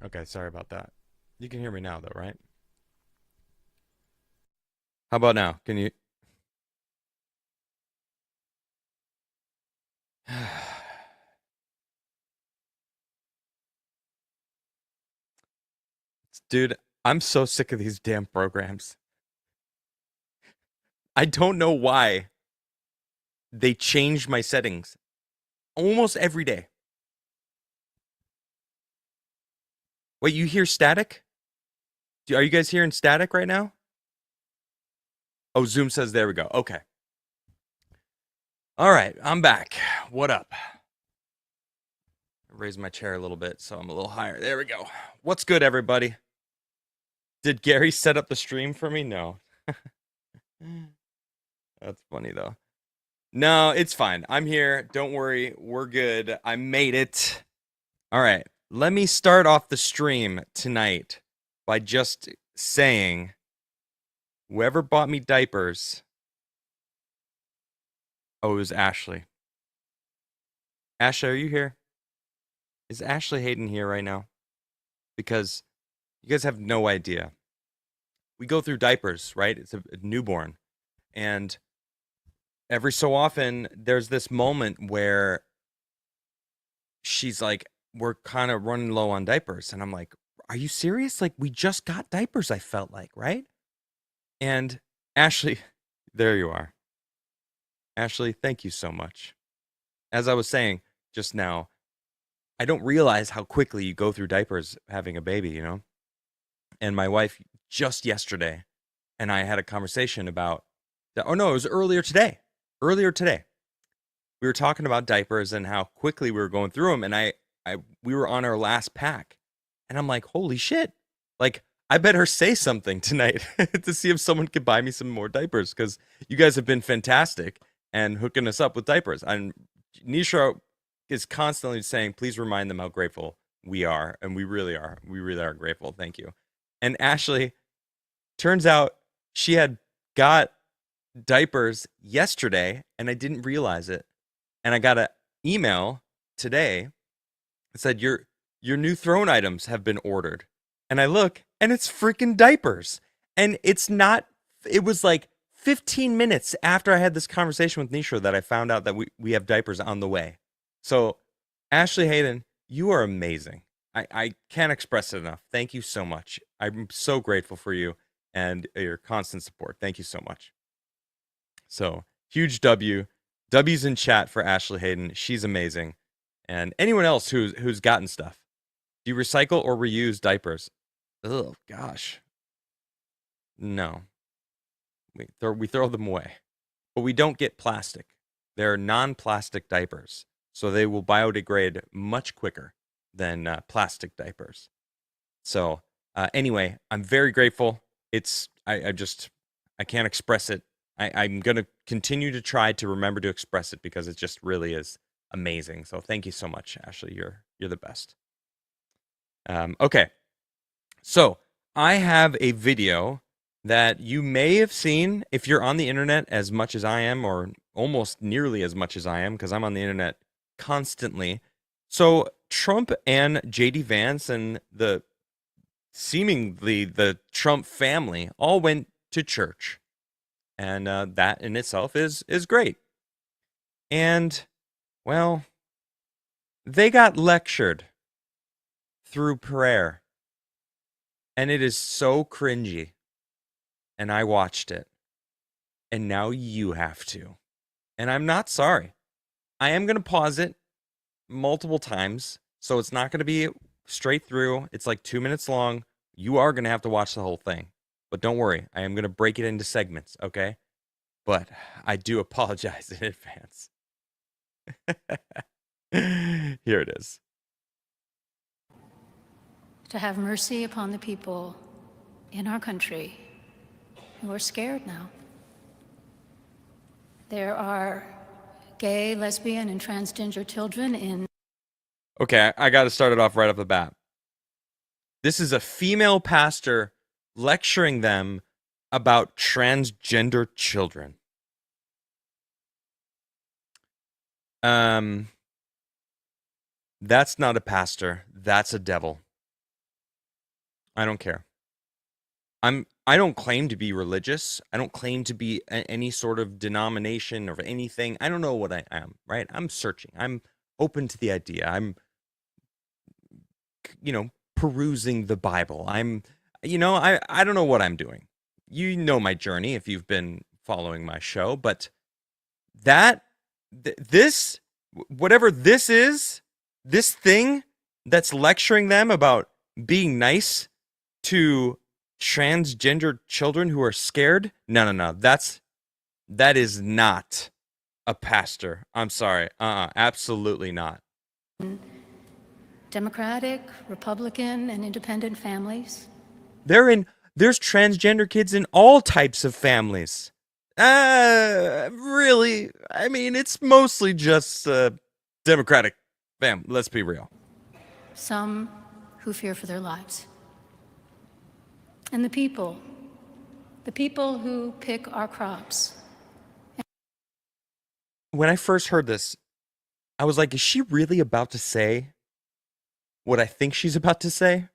Okay, sorry about that. You can hear me now, though, right? How about now? Can you? Dude, I'm so sick of these damn programs. I don't know why they change my settings almost every day. Wait, you hear static? Are you guys hearing static right now? Oh, Zoom says there we go. Okay. All right, I'm back. What up? Raise my chair a little bit so I'm a little higher. There we go. What's good, everybody? Did Gary set up the stream for me? No. That's funny, though. No, it's fine. I'm here. Don't worry. We're good. I made it. All right. Let me start off the stream tonight by just saying whoever bought me diapers. Oh, it was Ashley. Ashley, are you here? Is Ashley Hayden here right now? Because you guys have no idea. We go through diapers, right? It's a newborn. And every so often, there's this moment where she's like, we're kind of running low on diapers. And I'm like, are you serious? Like, we just got diapers, I felt like, right? And Ashley, there you are. Ashley, thank you so much. As I was saying just now, I don't realize how quickly you go through diapers having a baby, you know? And my wife just yesterday and I had a conversation about that. Oh, no, it was earlier today. Earlier today. We were talking about diapers and how quickly we were going through them. And we were on our last pack. And I'm like, holy shit. Like, I better say something tonight to see if someone could buy me some more diapers because you guys have been fantastic and hooking us up with diapers. And Nisha is constantly saying, please remind them how grateful we are. And we really are. We really are grateful. Thank you. And Ashley, turns out she had got diapers yesterday and I didn't realize it. And I got an email today that said, your new throne items have been ordered. And I look, and it's freaking diapers. And it's not, it was like 15 minutes after I had this conversation with Nisha that I found out that we have diapers on the way. So, Ashley Hayden, you are amazing. I can't express it enough. Thank you so much. I'm so grateful for you and your constant support. Thank you so much. So, huge W. W's in chat for Ashley Hayden. She's amazing. And anyone else who's gotten stuff. Do you recycle or reuse diapers? Oh gosh. No. We throw them away. But we don't get plastic. They're non-plastic diapers. So they will biodegrade much quicker than plastic diapers. So anyway, I'm very grateful. I can't express it. I'm going to continue to try to remember to express it because it just really is amazing. So thank you so much, Ashley. You're the best. Okay. So I have a video that you may have seen if you're on the internet as much as I am, or almost nearly as much as I am, because I'm on the internet constantly. So Trump and JD Vance and seemingly the Trump family all went to church. And that in itself is great. And, well, they got lectured through prayer. And it is so cringy. And I watched it. And now you have to. And I'm not sorry. I am going to pause it multiple times. So it's not going to be straight through. It's like 2 minutes long. You are going to have to watch the whole thing. But don't worry. I am going to break it into segments, okay? But I do apologize in advance. Here it is. To have mercy upon the people in our country who are scared now. There are gay, lesbian, and transgender children in. Okay, I got to start it off right off the bat. This is a female pastor lecturing them about transgender children. That's not a pastor. That's a devil. I don't care. I don't claim to be religious. I don't claim to be any sort of denomination or anything. I don't know what I am, right? I'm searching. I'm open to the idea. I'm, perusing the Bible. I don't know what I'm doing. You know my journey if you've been following my show, but this, whatever this is, this thing that's lecturing them about being nice to transgender children who are scared. No. That is not a pastor. I'm sorry. Absolutely not. Democratic, Republican, and independent families. There's transgender kids in all types of families. Really? I mean, it's mostly just Democratic family. Let's be real. Some who fear for their lives. And the people who pick our crops. When I first heard this, I was like, is she really about to say what I think she's about to say?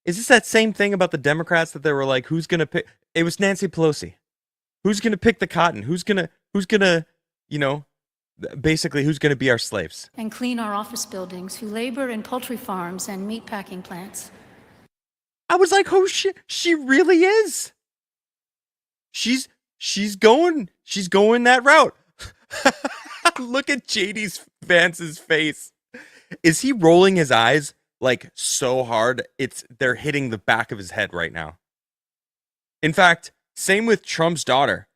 Is this that same thing about the Democrats that they were like, who's going to pick? It was Nancy Pelosi. Who's going to pick the cotton? Who's going to, basically who's going to be our slaves? And clean our office buildings, who labor in poultry farms and meat packing plants. I was like, oh shit, she really is. She's going that route. Look at JD Vance's face. Is he rolling his eyes like so hard they're hitting the back of his head right now? In fact, same with Trump's daughter.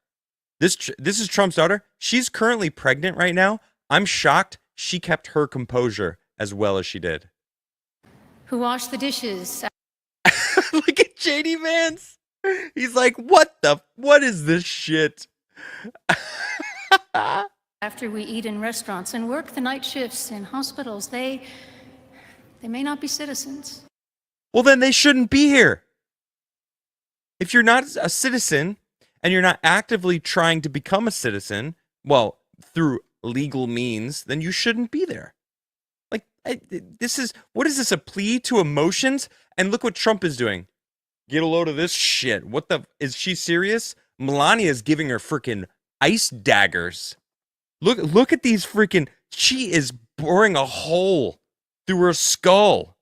This is Trump's daughter. She's currently pregnant right now. I'm shocked she kept her composure as well as she did. Who washed the dishes. Look at JD Vance. He's like, what is this shit? After we eat in restaurants and work the night shifts in hospitals, they may not be citizens. Well, then they shouldn't be here. If you're not a citizen and you're not actively trying to become a citizen, well, through legal means, then you shouldn't be there. Like, what is this, a plea to emotions? And look what Trump is doing. Get a load of this shit. Is she serious? Melania is giving her freaking ice daggers. Look at these freaking, she is boring a hole through her skull.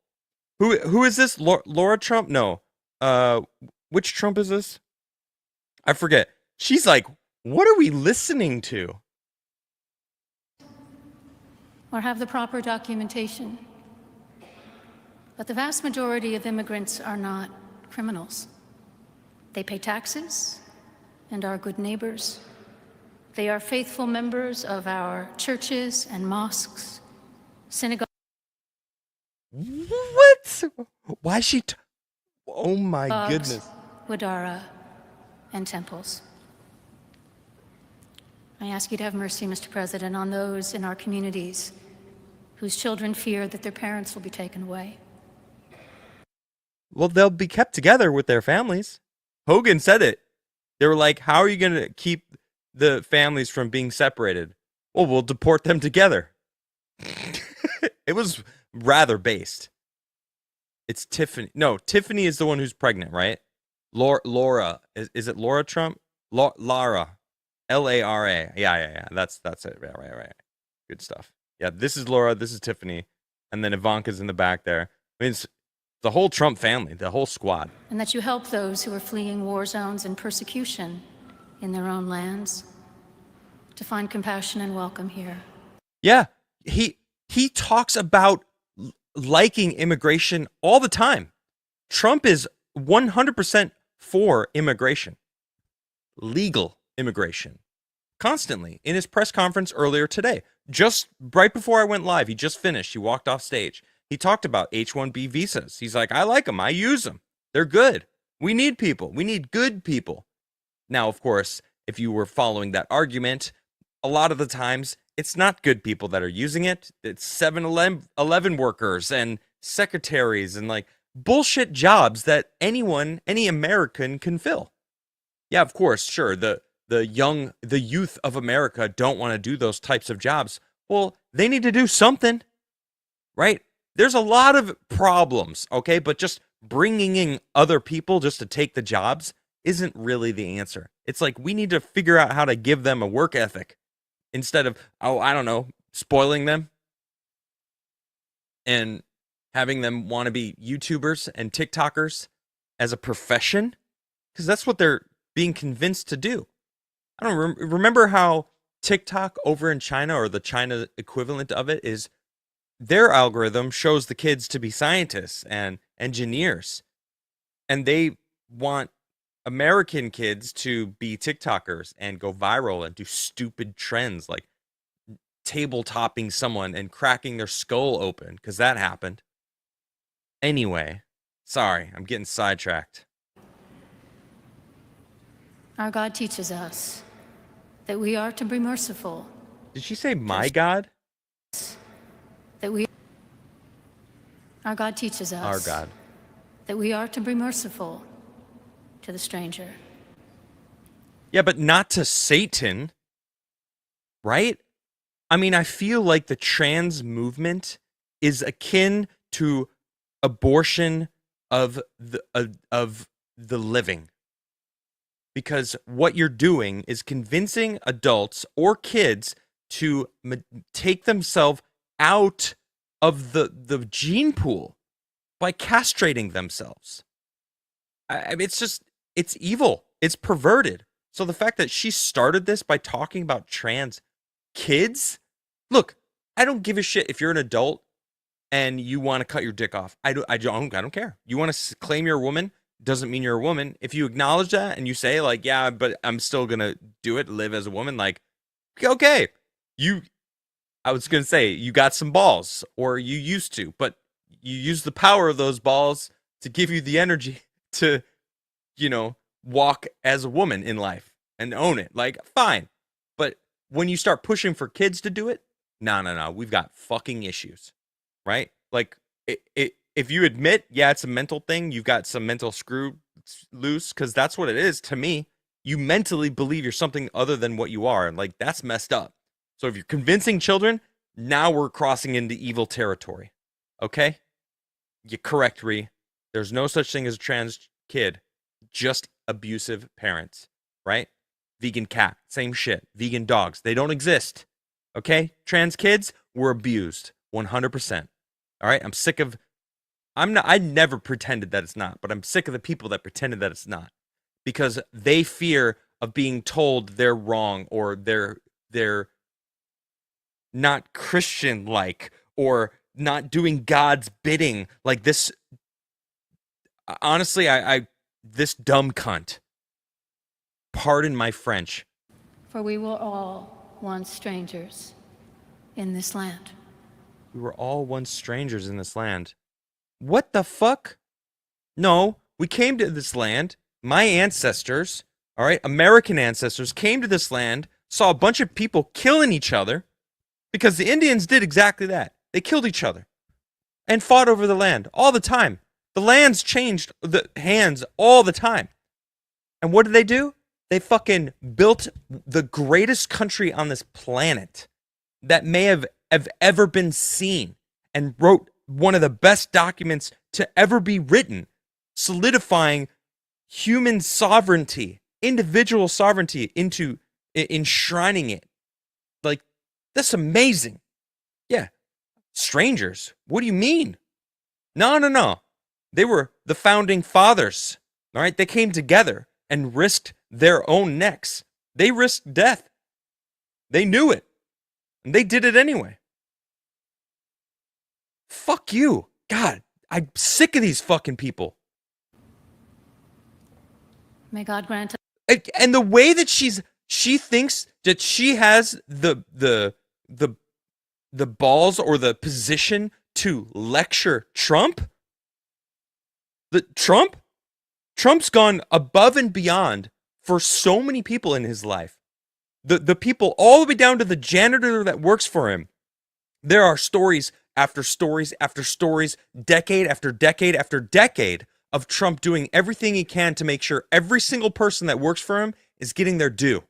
Who is this? Laura Trump? No. Which Trump is this? I forget. She's like, what are we listening to? Or have the proper documentation. But the vast majority of immigrants are not criminals. They pay taxes and are good neighbors. They are faithful members of our churches and mosques, synagogues. What? Why is she? Oh my goodness. Wadara and temples. I ask you to have mercy, Mr. President, on those in our communities whose children fear that their parents will be taken away. Well, they'll be kept together with their families. Hogan said it. They were like, how are you going to keep the families from being separated? Well, we'll deport them together. It was rather based. It's Tiffany. No, Tiffany is the one who's pregnant, right? Laura. Is it Laura Trump? Lara. Lara. Yeah. That's it. Yeah, right. Good stuff. Yeah, this is Laura. This is Tiffany. And then Ivanka's in the back there. I mean, it's the whole Trump family, the whole squad. And that you help those who are fleeing war zones and persecution in their own lands to find compassion and welcome here. Yeah, he talks about liking immigration all the time. Trump is 100% for immigration, legal immigration, constantly. In his press conference earlier today, just right before I went live, he just finished. He walked off stage. He talked about H-1B visas. He's like, I like them. I use them. They're good. We need people. We need good people. Now, of course, if you were following that argument, a lot of the times it's not good people that are using it. It's 7-Eleven workers and secretaries and like bullshit jobs that any American can fill. Yeah, of course, sure. The youth of America don't want to do those types of jobs. Well, they need to do something, right? There's a lot of problems, okay? But just bringing in other people just to take the jobs isn't really the answer. It's like we need to figure out how to give them a work ethic instead of, oh, I don't know, spoiling them and having them want to be YouTubers and TikTokers as a profession, because that's what they're being convinced to do. I don't remember how TikTok over in China, or the China equivalent of it, is their algorithm shows the kids to be scientists and engineers, and they want American kids to be TikTokers and go viral and do stupid trends like tabletopping someone and cracking their skull open, because that happened. Anyway, sorry, I'm getting sidetracked. Our God teaches us that we are to be merciful. Did she say my God? Our God teaches us Our God. that we are to be merciful to the stranger. Yeah, but not to Satan, right? I mean, I feel like the trans movement is akin to abortion of the living. Because what you're doing is convincing adults or kids to take themselves out of the gene pool by castrating themselves. I mean, it's evil. It's perverted. So the fact that she started this by talking about trans kids, look, I don't give a shit if you're an adult and you want to cut your dick off. I don't care. You want to claim you're a woman, doesn't mean you're a woman. If you acknowledge that and you say like, yeah, but I'm still gonna do it, live as a woman, like, okay, I was gonna say you got some balls, or you used to, but you use the power of those balls to give you the energy to, walk as a woman in life and own it. Like, fine. But when you start pushing for kids to do it, no, we've got fucking issues, right? Like, if you admit, yeah, it's a mental thing, you've got some mental screw loose, because that's what it is to me. You mentally believe you're something other than what you are, and like, that's messed up. So if you're convincing children, now we're crossing into evil territory. Okay? You're correct, Ree. There's no such thing as a trans kid, just abusive parents, right? Vegan cat, same shit. Vegan dogs, they don't exist. Okay? Trans kids were abused 100%. All right? I'm sick of I never pretended that it's not, but I'm sick of the people that pretended that it's not, because they fear of being told they're wrong, or they're not Christian like, or not doing God's bidding. Like this, honestly, I this dumb cunt. Pardon my French. For we were all once strangers in this land. We were all once strangers in this land. What the fuck? No, we came to this land. My ancestors, all right, American ancestors, came to this land, saw a bunch of people killing each other, because the Indians did exactly that. They killed each other and fought over the land all the time. The lands changed the hands all the time. And what did they do? They fucking built the greatest country on this planet that may have ever been seen, and wrote one of the best documents to ever be written, solidifying human sovereignty, individual sovereignty, into enshrining it. Like, that's amazing. Yeah. Strangers. What do you mean? No. They were the founding fathers. All right. They came together and risked their own necks. They risked death. They knew it. And they did it anyway. Fuck you. God, I'm sick of these fucking people. May God grant. And the way that she thinks that she has the balls or the position to lecture Trump. Trump's gone above and beyond for so many people in his life. The people all the way down to the janitor that works for him. There are stories after stories after stories, decade after decade after decade, of Trump doing everything he can to make sure every single person that works for him is getting their due.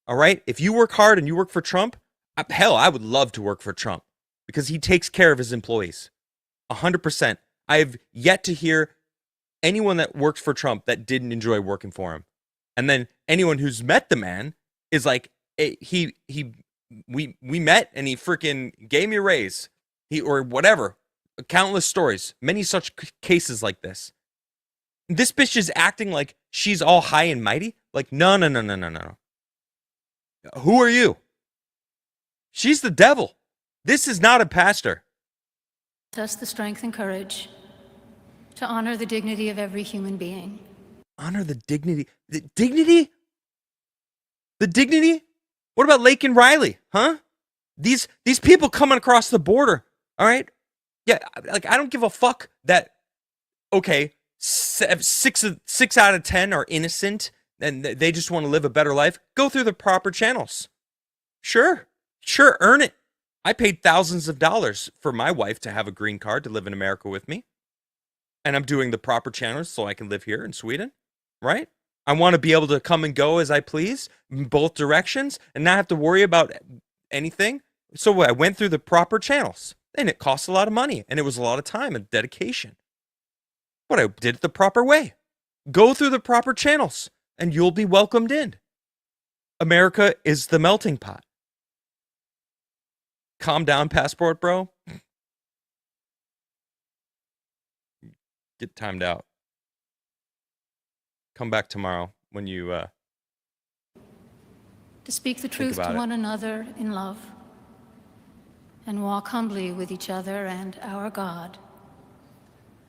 All right? If you work hard and you work for Trump, hell, I would love to work for Trump, because he takes care of his employees. 100%. I have yet to hear anyone that works for Trump that didn't enjoy working for him. And then anyone who's met the man is like, we met and he freaking gave me a raise. Or whatever. Countless stories. Many such cases like this. This bitch is acting like she's all high and mighty. Like, no. Who are you? She's the devil. This is not a pastor. Us the strength and courage to honor the dignity of every human being. Honor the dignity. The dignity? The dignity? What about Lake and Riley? Huh? These people coming across the border. All right? Yeah, like, I don't give a fuck that, okay, 6 out of 10 are innocent and they just want to live a better life. Go through the proper channels. Sure, earn it. I paid thousands of dollars for my wife to have a green card to live in America with me. And I'm doing the proper channels so I can live here in Sweden, right? I want to be able to come and go as I please in both directions and not have to worry about anything. So I went through the proper channels, and it cost a lot of money, and it was a lot of time and dedication. But I did it the proper way. Go through the proper channels, and you'll be welcomed in. America is the melting pot. Calm down, passport bro. Get timed out. Come back tomorrow when you to speak the truth to one another in love and walk humbly with each other and our God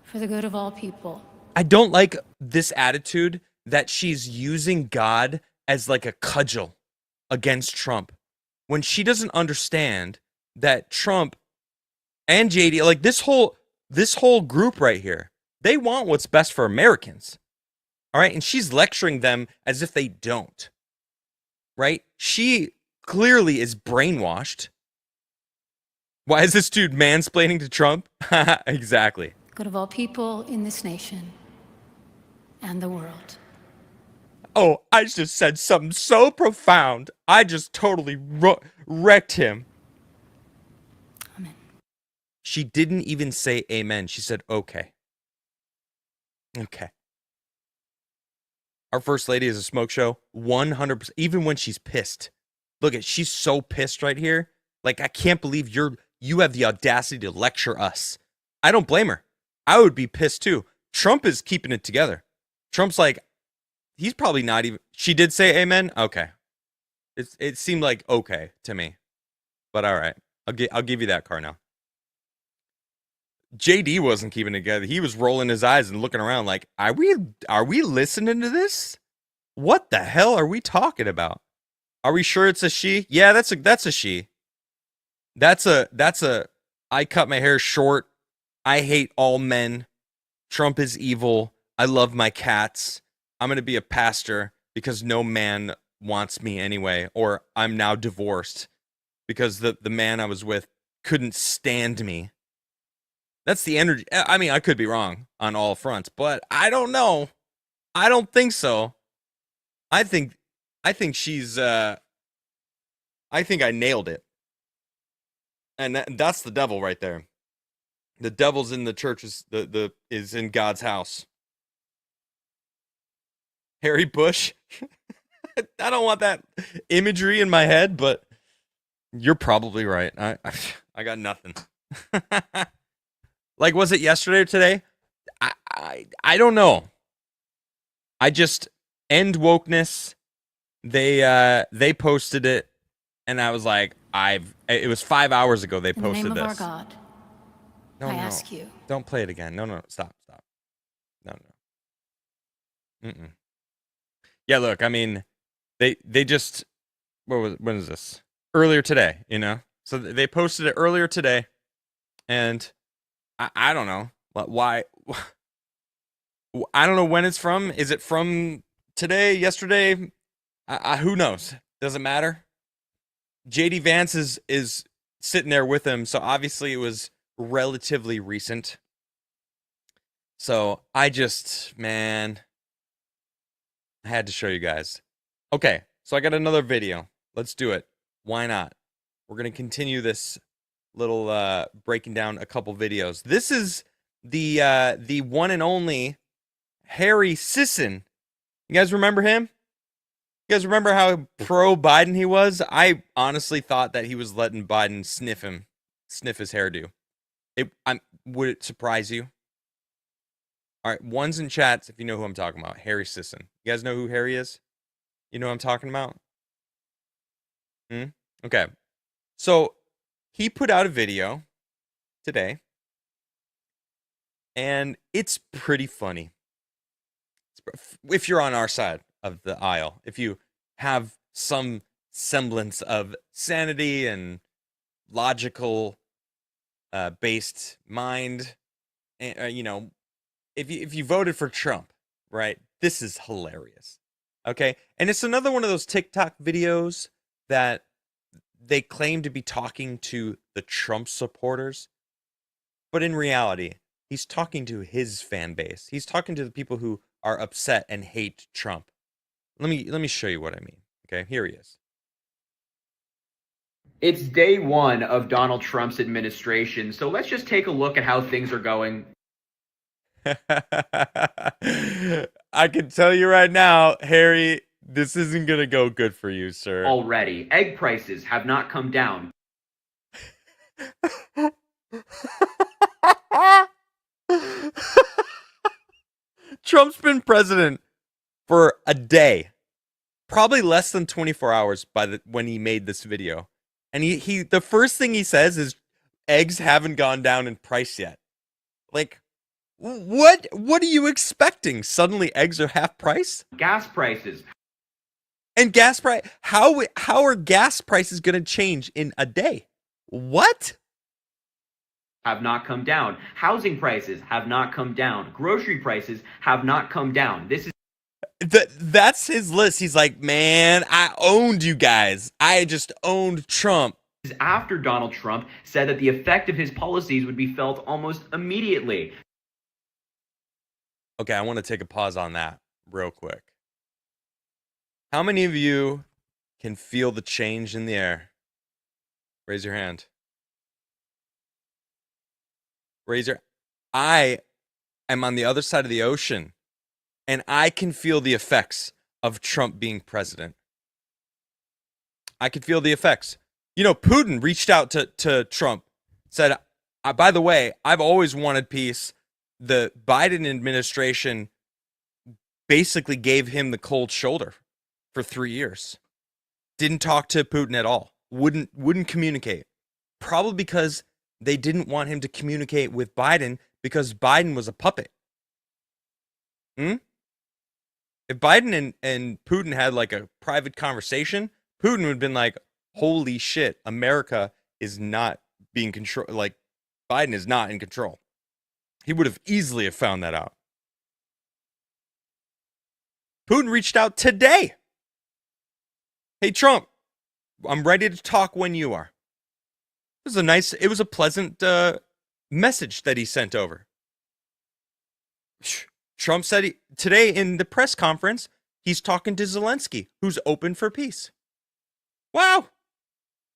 for the good of all people. I don't like this attitude that she's using God as like a cudgel against Trump when she doesn't understand that Trump and JD, like this whole group right here, they want what's best for Americans. All right? And she's lecturing them as if they don't. Right? She clearly is brainwashed. Why is this dude mansplaining to Trump? Exactly. Good of all people in this nation and the world. Oh, I just said something so profound. I just totally wrecked him. Amen. She didn't even say amen. She said, okay. Okay. Our first lady is a smoke show. 100%. Even when she's pissed. Look, she's so pissed right here. Like, I can't believe you have the audacity to lecture us. I don't blame her. I would be pissed too. Trump is keeping it together. Trump's like, he's probably not even. She did say amen. Okay. It seemed like okay to me. But all right. I'll give you that car now. JD wasn't keeping it together. He was rolling his eyes and looking around like, are we listening to this? What the hell are we talking about? Are we sure it's a she? Yeah, that's a she. That's a I cut my hair short. I hate all men. Trump is evil. I love my cats. I'm going to be a pastor because no man wants me anyway, or I'm now divorced because the man I was with couldn't stand me. That's the energy. I mean, I could be wrong on all fronts, but I don't know. I don't think so. I think she's I think I nailed it. And that's the devil right there. The devil's in the church is in God's house. Harry Bush. I don't want that imagery in my head, but you're probably right. I got nothing. Like, was it yesterday or today? I don't know. I just end wokeness. They posted it, and I was like, it was 5 hours ago they posted this. In the name of our God, no, ask you. Don't play it again. No, stop. No. Yeah, look, I mean, they just, when is this? Earlier today, you know? So they posted it earlier today, and I don't know why. I don't know when it's from. Is it from today, yesterday? Who knows? Doesn't matter. JD Vance is sitting there with him, so obviously it was relatively recent. So I had to show you guys. Okay, so I got another video. Let's do it. Why not? We're going to continue this little breaking down a couple videos. This is the one and only Harry Sisson. You guys remember him? You guys remember how pro Biden he was? I honestly thought that he was letting Biden sniff his hairdo. Would it surprise you? All right, ones in chats if you know who I'm talking about. Harry Sisson. You guys know who Harry is? You know what I'm talking about? Okay. So he put out a video today, and it's pretty funny. If you're on our side of the aisle, if you have some semblance of sanity and logical based mind, you know, if you voted for Trump, right? This is hilarious. Okay? And it's another one of those TikTok videos that they claim to be talking to the Trump supporters, but in reality, he's talking to his fan base. He's talking to the people who are upset and hate Trump. Let me show you what I mean. Okay, here he is. It's day one of Donald Trump's administration, so let's just take a look at how things are going. I can tell you right now, Harry, this isn't going to go good for you, sir. Already, egg prices have not come down. Trump's been president for a day, probably less than 24 hours when he made this video. And he the first thing he says is eggs haven't gone down in price yet. Like, what are you expecting? Suddenly eggs are half price? Gas prices. And gas price, how are gas prices going to change in a day? What? Have not come down. Housing prices have not come down. Grocery prices have not come down. This is that's his list. He's like, man, I owned you guys. I just owned Trump. After Donald Trump said that the effect of his policies would be felt almost immediately. Okay, I want to take a pause on that real quick. How many of you can feel the change in the air? Raise your hand. I am on the other side of the ocean, and I can feel the effects of Trump being president. I can feel the effects. You know, Putin reached out to Trump, said, by the way, I've always wanted peace. The Biden administration basically gave him the cold shoulder for 3 years. Didn't talk to Putin at all. Wouldn't communicate. Probably because they didn't want him to communicate with Biden because Biden was a puppet. If Biden and Putin had like a private conversation, Putin would have been like, holy shit, America is not being controlled. Like, Biden is not in control. He would have easily have found that out. Putin reached out today. Hey, Trump, I'm ready to talk when you are. It was a pleasant message that he sent over. Trump said today in the press conference, he's talking to Zelensky, who's open for peace. Wow.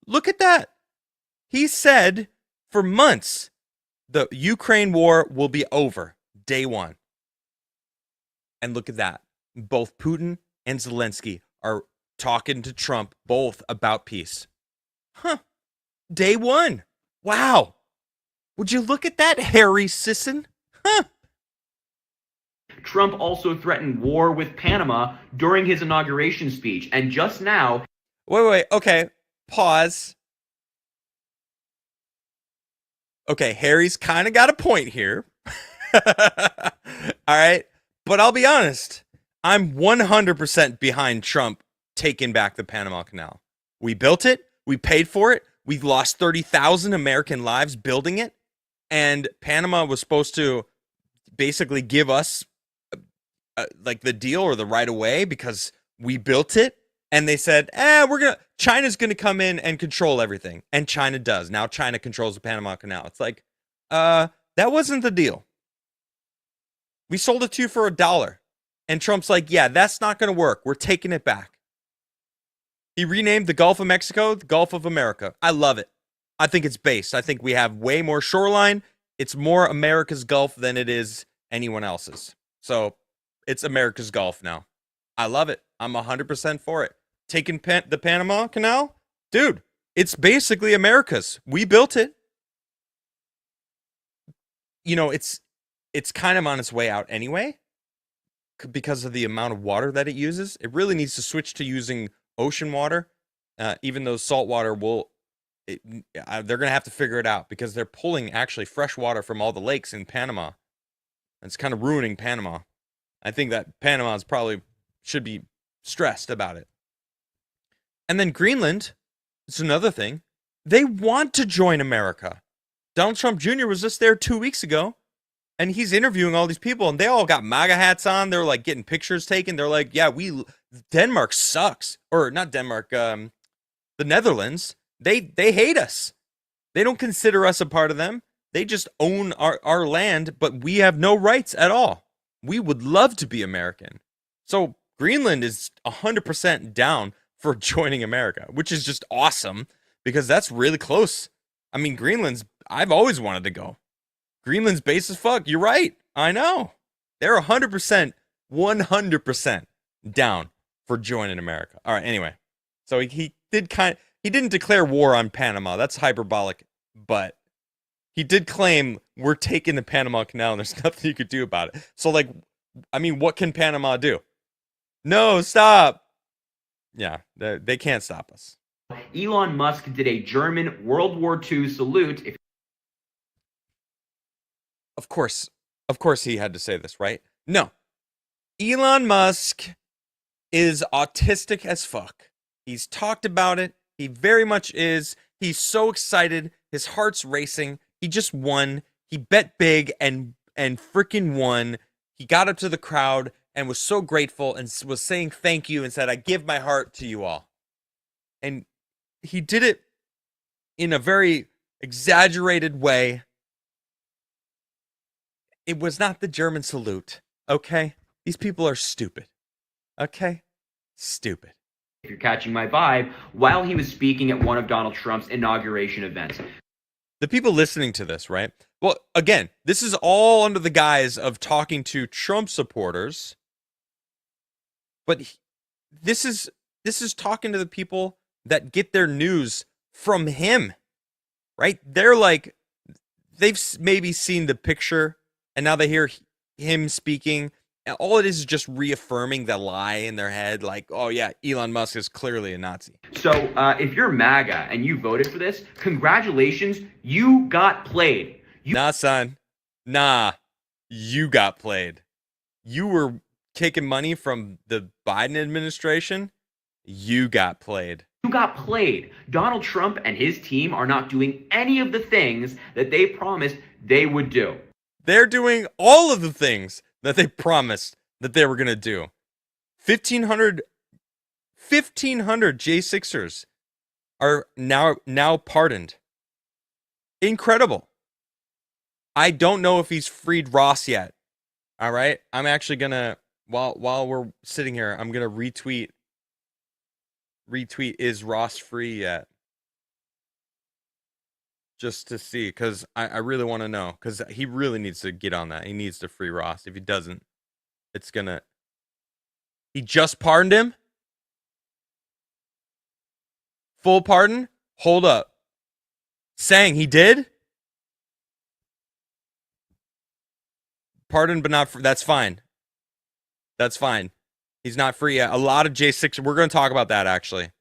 Look at that. He said for months, the Ukraine war will be over day one. And look at that. Both Putin and Zelensky are talking to Trump both about peace. Huh. Day one. Wow. Would you look at that, Harry Sisson? Huh. Trump also threatened war with Panama during his inauguration speech. And just now... Wait. Okay. Pause. Okay, Harry's kind of got a point here. All right. But I'll be honest. I'm 100% behind Trump taking back the Panama Canal. We built it. We paid for it. We've lost 30,000 American lives building it. And Panama was supposed to basically give us like the deal or the right of way because we built it. And they said, China's going to come in and control everything. And China does. Now China controls the Panama Canal. It's like, that wasn't the deal. We sold it to you for $1. And Trump's like, yeah, that's not going to work. We're taking it back. He renamed the Gulf of Mexico the Gulf of America. I love it. I think it's based. I think we have way more shoreline. It's more America's Gulf than it is anyone else's. So It's America's Gulf now. I love it. I'm 100% for it. Taking the Panama Canal, dude, it's basically America's. We built it. You know, it's kind of on its way out anyway because of the amount of water that it uses. It really needs to switch to using ocean water, even though salt water they're going to have to figure it out because they're pulling actually fresh water from all the lakes in Panama. It's kind of ruining Panama. I think that Panama should be stressed about it. And then Greenland, it's another thing. They want to join America. Donald Trump Jr. was just there 2 weeks ago, and he's interviewing all these people, and they all got MAGA hats on. They're like getting pictures taken. They're like, yeah, Denmark sucks. Or not Denmark, the Netherlands. They hate us. They don't consider us a part of them. They just own our land, but we have no rights at all. We would love to be American. So Greenland is 100% down for joining America, which is just awesome because that's really close. I mean, I've always wanted to go. Greenland's base as fuck. You're right. I know. They're 100% down for joining America. All right, anyway. So he didn't declare war on Panama. That's hyperbolic, but he did claim we're taking the Panama Canal and there's nothing you could do about it. So, like, I mean, what can Panama do? No, stop. Yeah, they can't stop us. Elon Musk did a German World War II salute. Of course he had to say this, right? No. Elon Musk is autistic as fuck. He's talked about it. He very much is. He's so excited. His heart's racing. He just won. He bet big and freaking won. He got up to the crowd and was so grateful and was saying thank you and said, I give my heart to you all. And he did it in a very exaggerated way. It was not the German salute, okay? These people are stupid, okay? Stupid. If you're catching my vibe, while he was speaking at one of Donald Trump's inauguration events. The people listening to this, right? Well, again, this is all under the guise of talking to Trump supporters. But this is talking to the people that get their news from him, right? They're like, they've maybe seen the picture and now they hear him speaking. And all it is just reaffirming the lie in their head. Like, oh yeah, Elon Musk is clearly a Nazi. So if you're MAGA and you voted for this, congratulations, you got played. Nah, son. Nah, you got played. You were taking money from the Biden administration. You got played. You got played. Donald Trump and his team are not doing any of the things that they promised they would do. They're doing all of the things that they promised that they were going to do. 1,500 J6ers are now pardoned. Incredible. I don't know if he's freed Ross yet. All right? I'm actually going to, while we're sitting here, I'm going to retweet, is Ross free yet? Just to see, because I really want to know, because he really needs to get on that. He needs to free Ross. If he doesn't, it's gonna... He just pardoned him? Full pardon? Hold up. Saying he did? Pardon, but not free. That's fine. That's fine. He's not free yet. A lot of J6... We're going to talk about that, actually.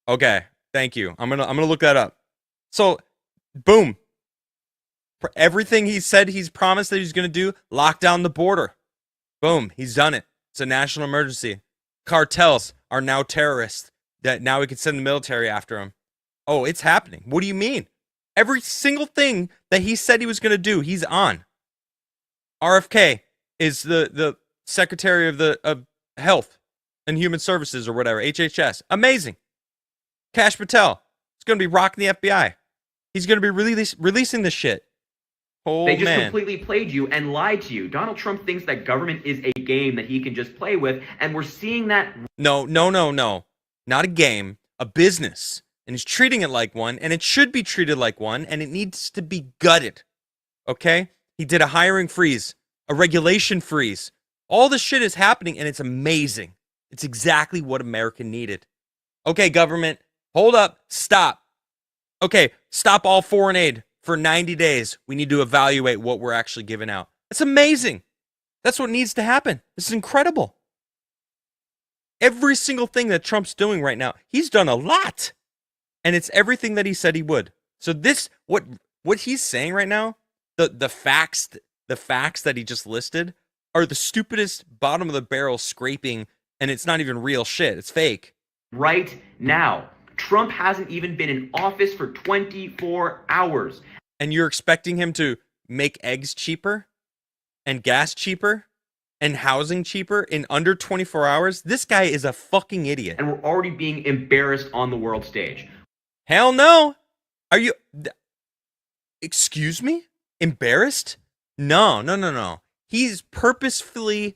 Okay. Thank you. I'm gonna look that up. So, boom. For everything he said he's promised that he's going to do, lock down the border. Boom, he's done it. It's a national emergency. Cartels are now terrorists. That now we can send the military after them. Oh, it's happening. What do you mean? Every single thing that he said he was going to do, he's on. RFK is the Secretary of Health and Human Services or whatever, HHS. Amazing. Kash Patel is going to be rocking the FBI. He's going to be releasing this shit. Oh, they just completely played you and lied to you. Donald Trump thinks that government is a game that he can just play with, and we're seeing that. No. Not a game, a business. And he's treating it like one, and it should be treated like one, and it needs to be gutted. Okay? He did a hiring freeze, a regulation freeze, All this shit is happening, and it's amazing. It's exactly what America needed. Okay, government, hold up, stop. Okay, stop all foreign aid for 90 days. We need to evaluate what we're actually giving out. That's amazing. That's what needs to happen. This is incredible. Every single thing that Trump's doing right now, he's done a lot. And it's everything that he said he would. So this, what he's saying right now, the facts that he just listed are the stupidest bottom of the barrel scraping, and it's not even real shit. It's fake. Right now, Trump hasn't even been in office for 24 hours. And you're expecting him to make eggs cheaper and gas cheaper and housing cheaper in under 24 hours? This guy is a fucking idiot. And we're already being embarrassed on the world stage. Hell no. Are you... Excuse me? Embarrassed? No. He's purposefully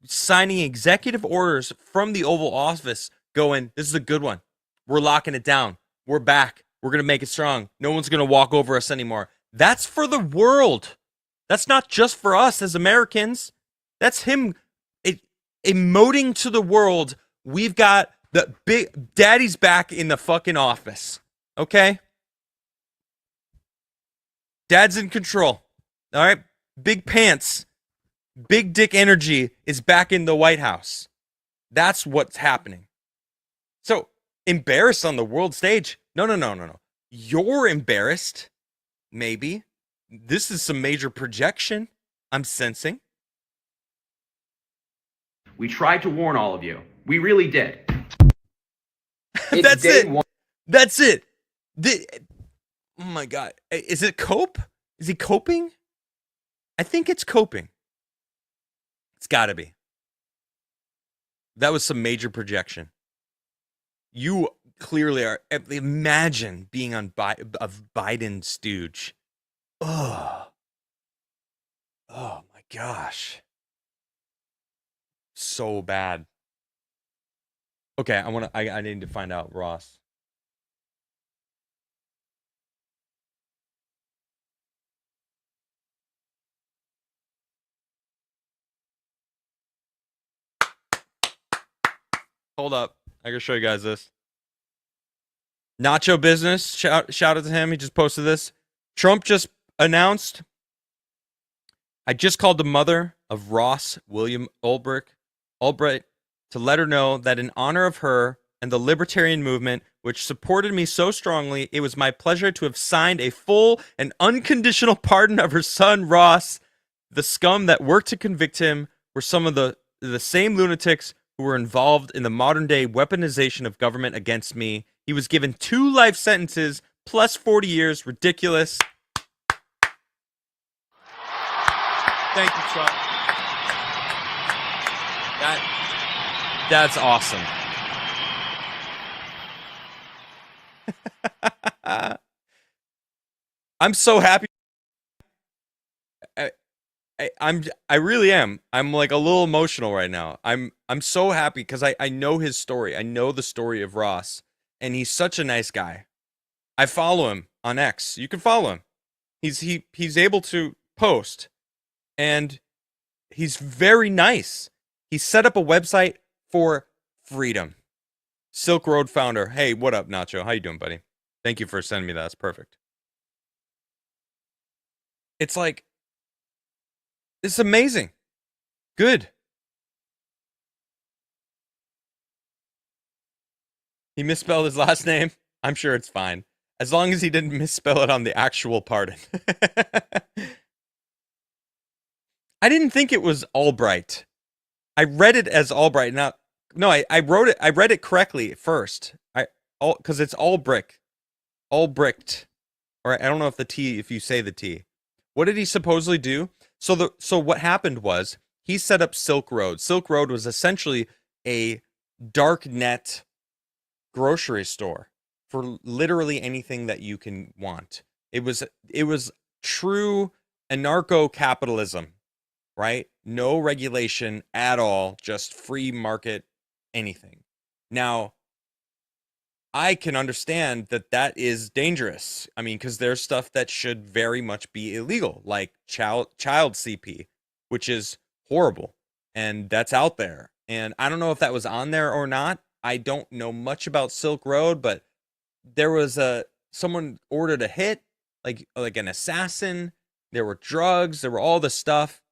signing executive orders from the Oval Office going, this is a good one. We're locking it down. We're back. We're going to make it strong. No one's going to walk over us anymore. That's for the world. That's not just for us as Americans. That's him emoting to the world. We've got the big daddy's back in the fucking office. Okay? Dad's in control. All right? Big pants. Big dick energy is back in the White House. That's what's happening. So, embarrassed on the world stage? No. You're embarrassed. Maybe. This is some major projection I'm sensing. We tried to warn all of you. We really did. That's it. That's it. Oh my God. Is it cope? Is he coping? I think it's coping. It's got to be. That was some major projection. You clearly are. Imagine being on a Biden stooge. Oh my gosh. So bad. Okay, I need to find out Ross. Hold up. I gotta show you guys this. Nacho Business. Shout out to him. He just posted this. Trump just announced, I just called the mother of Ross William Ulbricht to let her know that in honor of her and the libertarian movement, which supported me so strongly, it was my pleasure to have signed a full and unconditional pardon of her son, Ross. The scum that worked to convict him were some of the same lunatics who were involved in the modern-day weaponization of government against me. He was given 2 life sentences plus 40 years. Ridiculous. Thank you, Trump. That's awesome. I'm so happy. I really am. I'm like a little emotional right now. I'm so happy because I know his story. I know the story of Ross, and he's such a nice guy. I follow him on X. You can follow him. He's able to post, and he's very nice. He set up a website for freedom. Silk Road founder. Hey, what up, Nacho? How you doing, buddy? Thank you for sending me that. That's perfect. It's like, it's amazing. Good. He misspelled his last name. I'm sure it's fine. As long as he didn't misspell it on the actual pardon. I didn't think it was Albright. I read it as Albright. Now, no, I wrote it. I read it correctly at first. Because it's Albrecht. Albrecht. Or I don't know if you say the T. What did he supposedly do? So what happened was he set up Silk Road. Silk Road was essentially a dark net grocery store for literally anything that you can want. It was true anarcho-capitalism, right? No regulation at all, just free market anything. Now, I can understand that is dangerous. I mean, because there's stuff that should very much be illegal, like child CP, which is horrible. and that's out there. And I don't know if that was on there or not. I don't know much about Silk Road, but there was someone ordered a hit, like an assassin. There were drugs. There were all the stuff,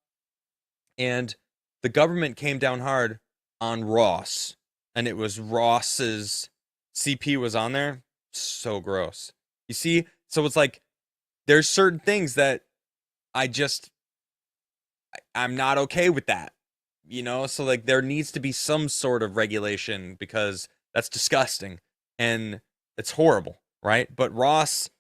and the government came down hard on Ross, and it was Ross's CP was on there. So gross. You see, so it's like there's certain things that I'm not okay with that. So like there needs to be some sort of regulation because that's disgusting and it's horrible, right? But Ross,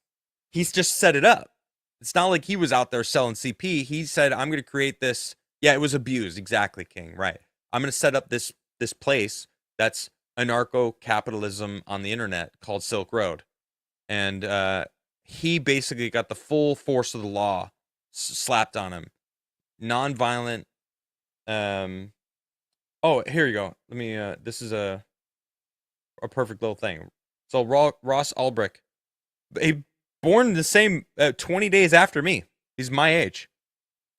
he's just set it up. It's not like he was out there selling CP. He said, I'm going to create this. Yeah, it was abused. Exactly, King. Right. I'm going to set up this place that's anarcho-capitalism on the internet called Silk Road. And he basically got the full force of the law slapped on him. Non-violent. Oh, here you go. Let me. This is a perfect little thing. So Ross Ulbricht, he born the same 20 days after me. He's my age.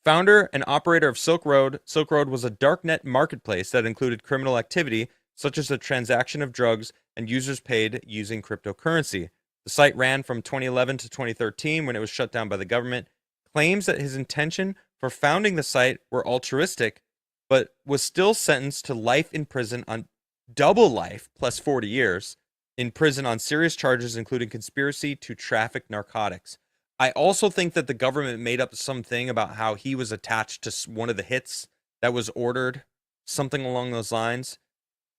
Founder and operator of Silk Road. Silk Road was a darknet marketplace that included criminal activity such as the transaction of drugs and users paid using cryptocurrency. The site ran from 2011 to 2013 when it was shut down by the government. Claims that his intention for founding the site were altruistic, but was still sentenced to life in prison on double life plus 40 years in prison on serious charges, including conspiracy to traffic narcotics. I also think that the government made up something about how he was attached to one of the hits that was ordered, something along those lines.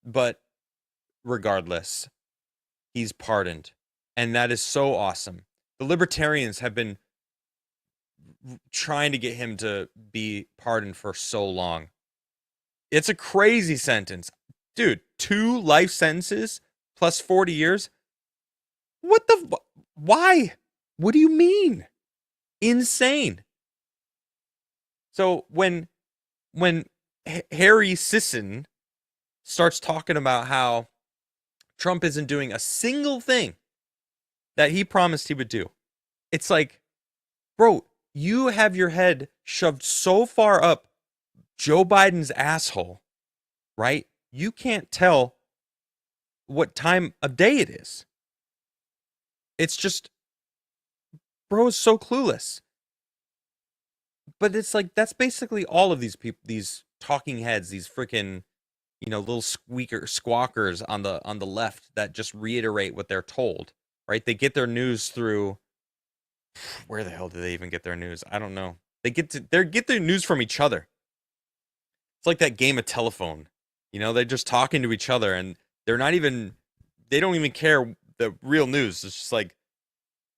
But regardless, he's pardoned. And that is so awesome. The libertarians have been trying to get him to be pardoned for so long. It's a crazy sentence. Dude, 2 life sentences plus 40 years? What the... Why? What do you mean? Insane. So when Harry Sisson starts talking about how Trump isn't doing a single thing that he promised he would do, it's like, bro, you have your head shoved so far up Joe Biden's asshole, right? You can't tell what time of day it is. It's just, bro is so clueless. But it's like, that's basically all of these people, these talking heads, these freaking, little squawkers on the left that just reiterate what they're told, right? They get their news through, where the hell do they even get their news? I don't know. They get their news from each other. It's like that game of telephone. They're just talking to each other and they don't even care the real news. It's just like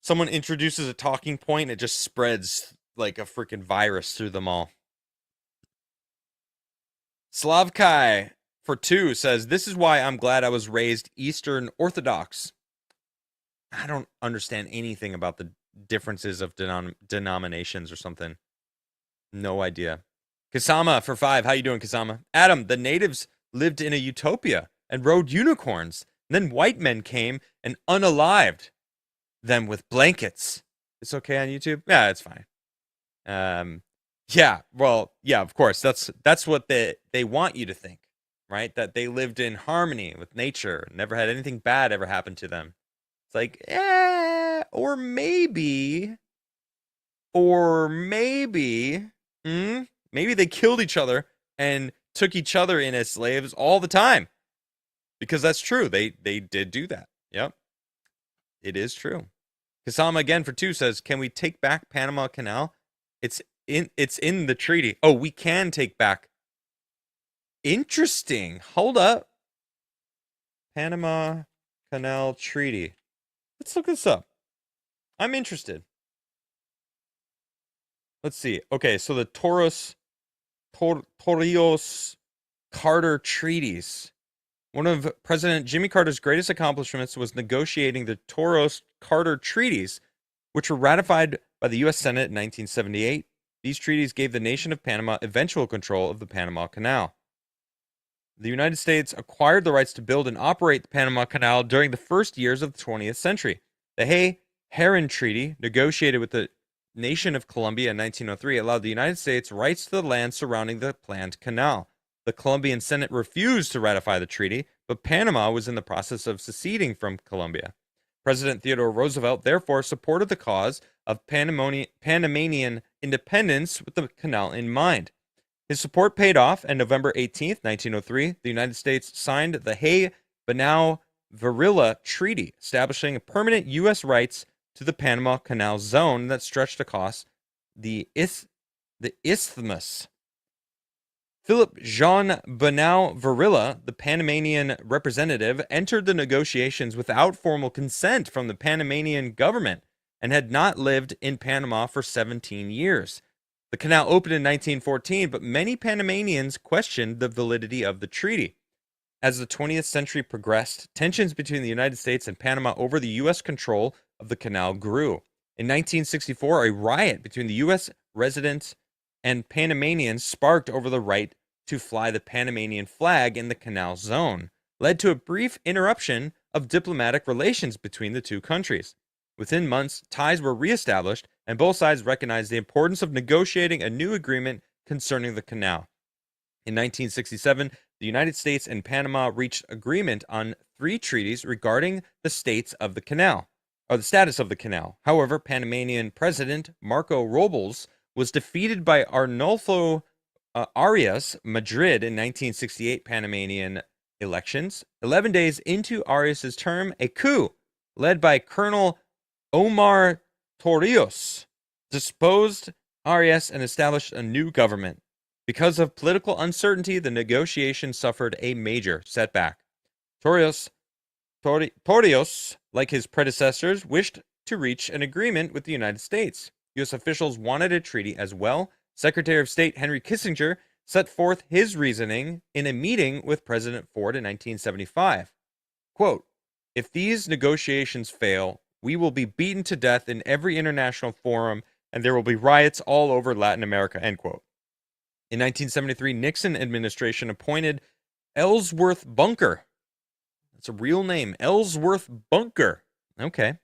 someone introduces a talking point, it just spreads like a freaking virus through them all. Slavkai for 2 says, this is why I'm glad I was raised Eastern Orthodox. I don't understand anything about the differences of denominations or something. No idea. Kasama for 5. How you doing, Kasama? Adam, the natives lived in a utopia and rode unicorns. And then white men came and unalived them with blankets. It's okay on YouTube? Yeah, it's fine. Yeah, well, yeah, of course. That's what they want you to think, right? That they lived in harmony with nature, never had anything bad ever happen to them. It's like, or maybe, maybe they killed each other and took each other in as slaves all the time. Because that's true. They did do that. Yep. It is true. Kasama again for 2 says, can we take back Panama Canal? It's in the treaty. Oh, we can take back. Interesting. Hold up. Panama Canal Treaty. Let's look this up. I'm interested. Let's see. Okay, so the Torrijos Carter treaties. One of President Jimmy Carter's greatest accomplishments was negotiating the Torrijos Carter treaties, which were ratified by the U.S. Senate in 1978. These treaties gave the nation of Panama eventual control of the Panama Canal. The United States acquired the rights to build and operate the Panama Canal during the first years of the 20th century. The Hay-Herran Treaty, negotiated with the nation of Colombia in 1903, allowed the United States rights to the land surrounding the planned canal. The Colombian Senate refused to ratify the treaty, but Panama was in the process of seceding from Colombia. President Theodore Roosevelt therefore supported the cause of Panamanian independence with the canal in mind. His support paid off, and November 18, 1903, the United States signed the Hay-Bonao-Varilla Treaty, establishing permanent U.S. rights to the Panama Canal zone that stretched across the isthmus. Philip Jean Bonao Varilla, the Panamanian representative, entered the negotiations without formal consent from the Panamanian government and had not lived in Panama for 17 years. The canal opened in 1914, but many Panamanians questioned the validity of the treaty. As the 20th century progressed, tensions between the United States and Panama over the U.S. control of the canal grew. In 1964, a riot between the U.S. residents and Panamanians sparked over the right to fly the Panamanian flag in the canal zone, led to a brief interruption of diplomatic relations between the two countries. Within months, ties were reestablished, and both sides recognized the importance of negotiating a new agreement concerning the canal. In 1967, the United States and Panama reached agreement on 3 treaties regarding the states of the canal, or the status of the canal. However, Panamanian President Marco Robles was defeated by Arnulfo Arias Madrid in 1968 Panamanian elections. 11 days into Arias's term, a coup led by Colonel Omar Torrijos deposed Arias and established a new government. Because of political uncertainty, the negotiations suffered a major setback. Torrijos, like his predecessors, wished to reach an agreement with the United States. U.S. officials wanted a treaty as well. Secretary of State Henry Kissinger set forth his reasoning in a meeting with President Ford in 1975. Quote, "If these negotiations fail, we will be beaten to death in every international forum, and there will be riots all over Latin America," end quote. In 1973, Nixon administration appointed Ellsworth Bunker. That's a real name, Ellsworth Bunker. Okay.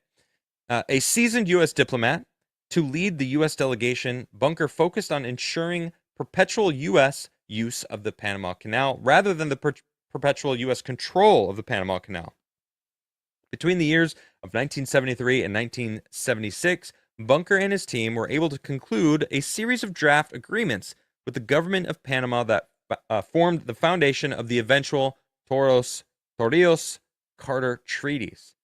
A seasoned U.S. diplomat to lead the U.S. delegation. Bunker focused on ensuring perpetual U.S. use of the Panama Canal rather than the perpetual U.S. control of the Panama Canal. Between the years of 1973 and 1976, Bunker and his team were able to conclude a series of draft agreements with the government of Panama that formed the foundation of the eventual Torrijos-Carter treaties.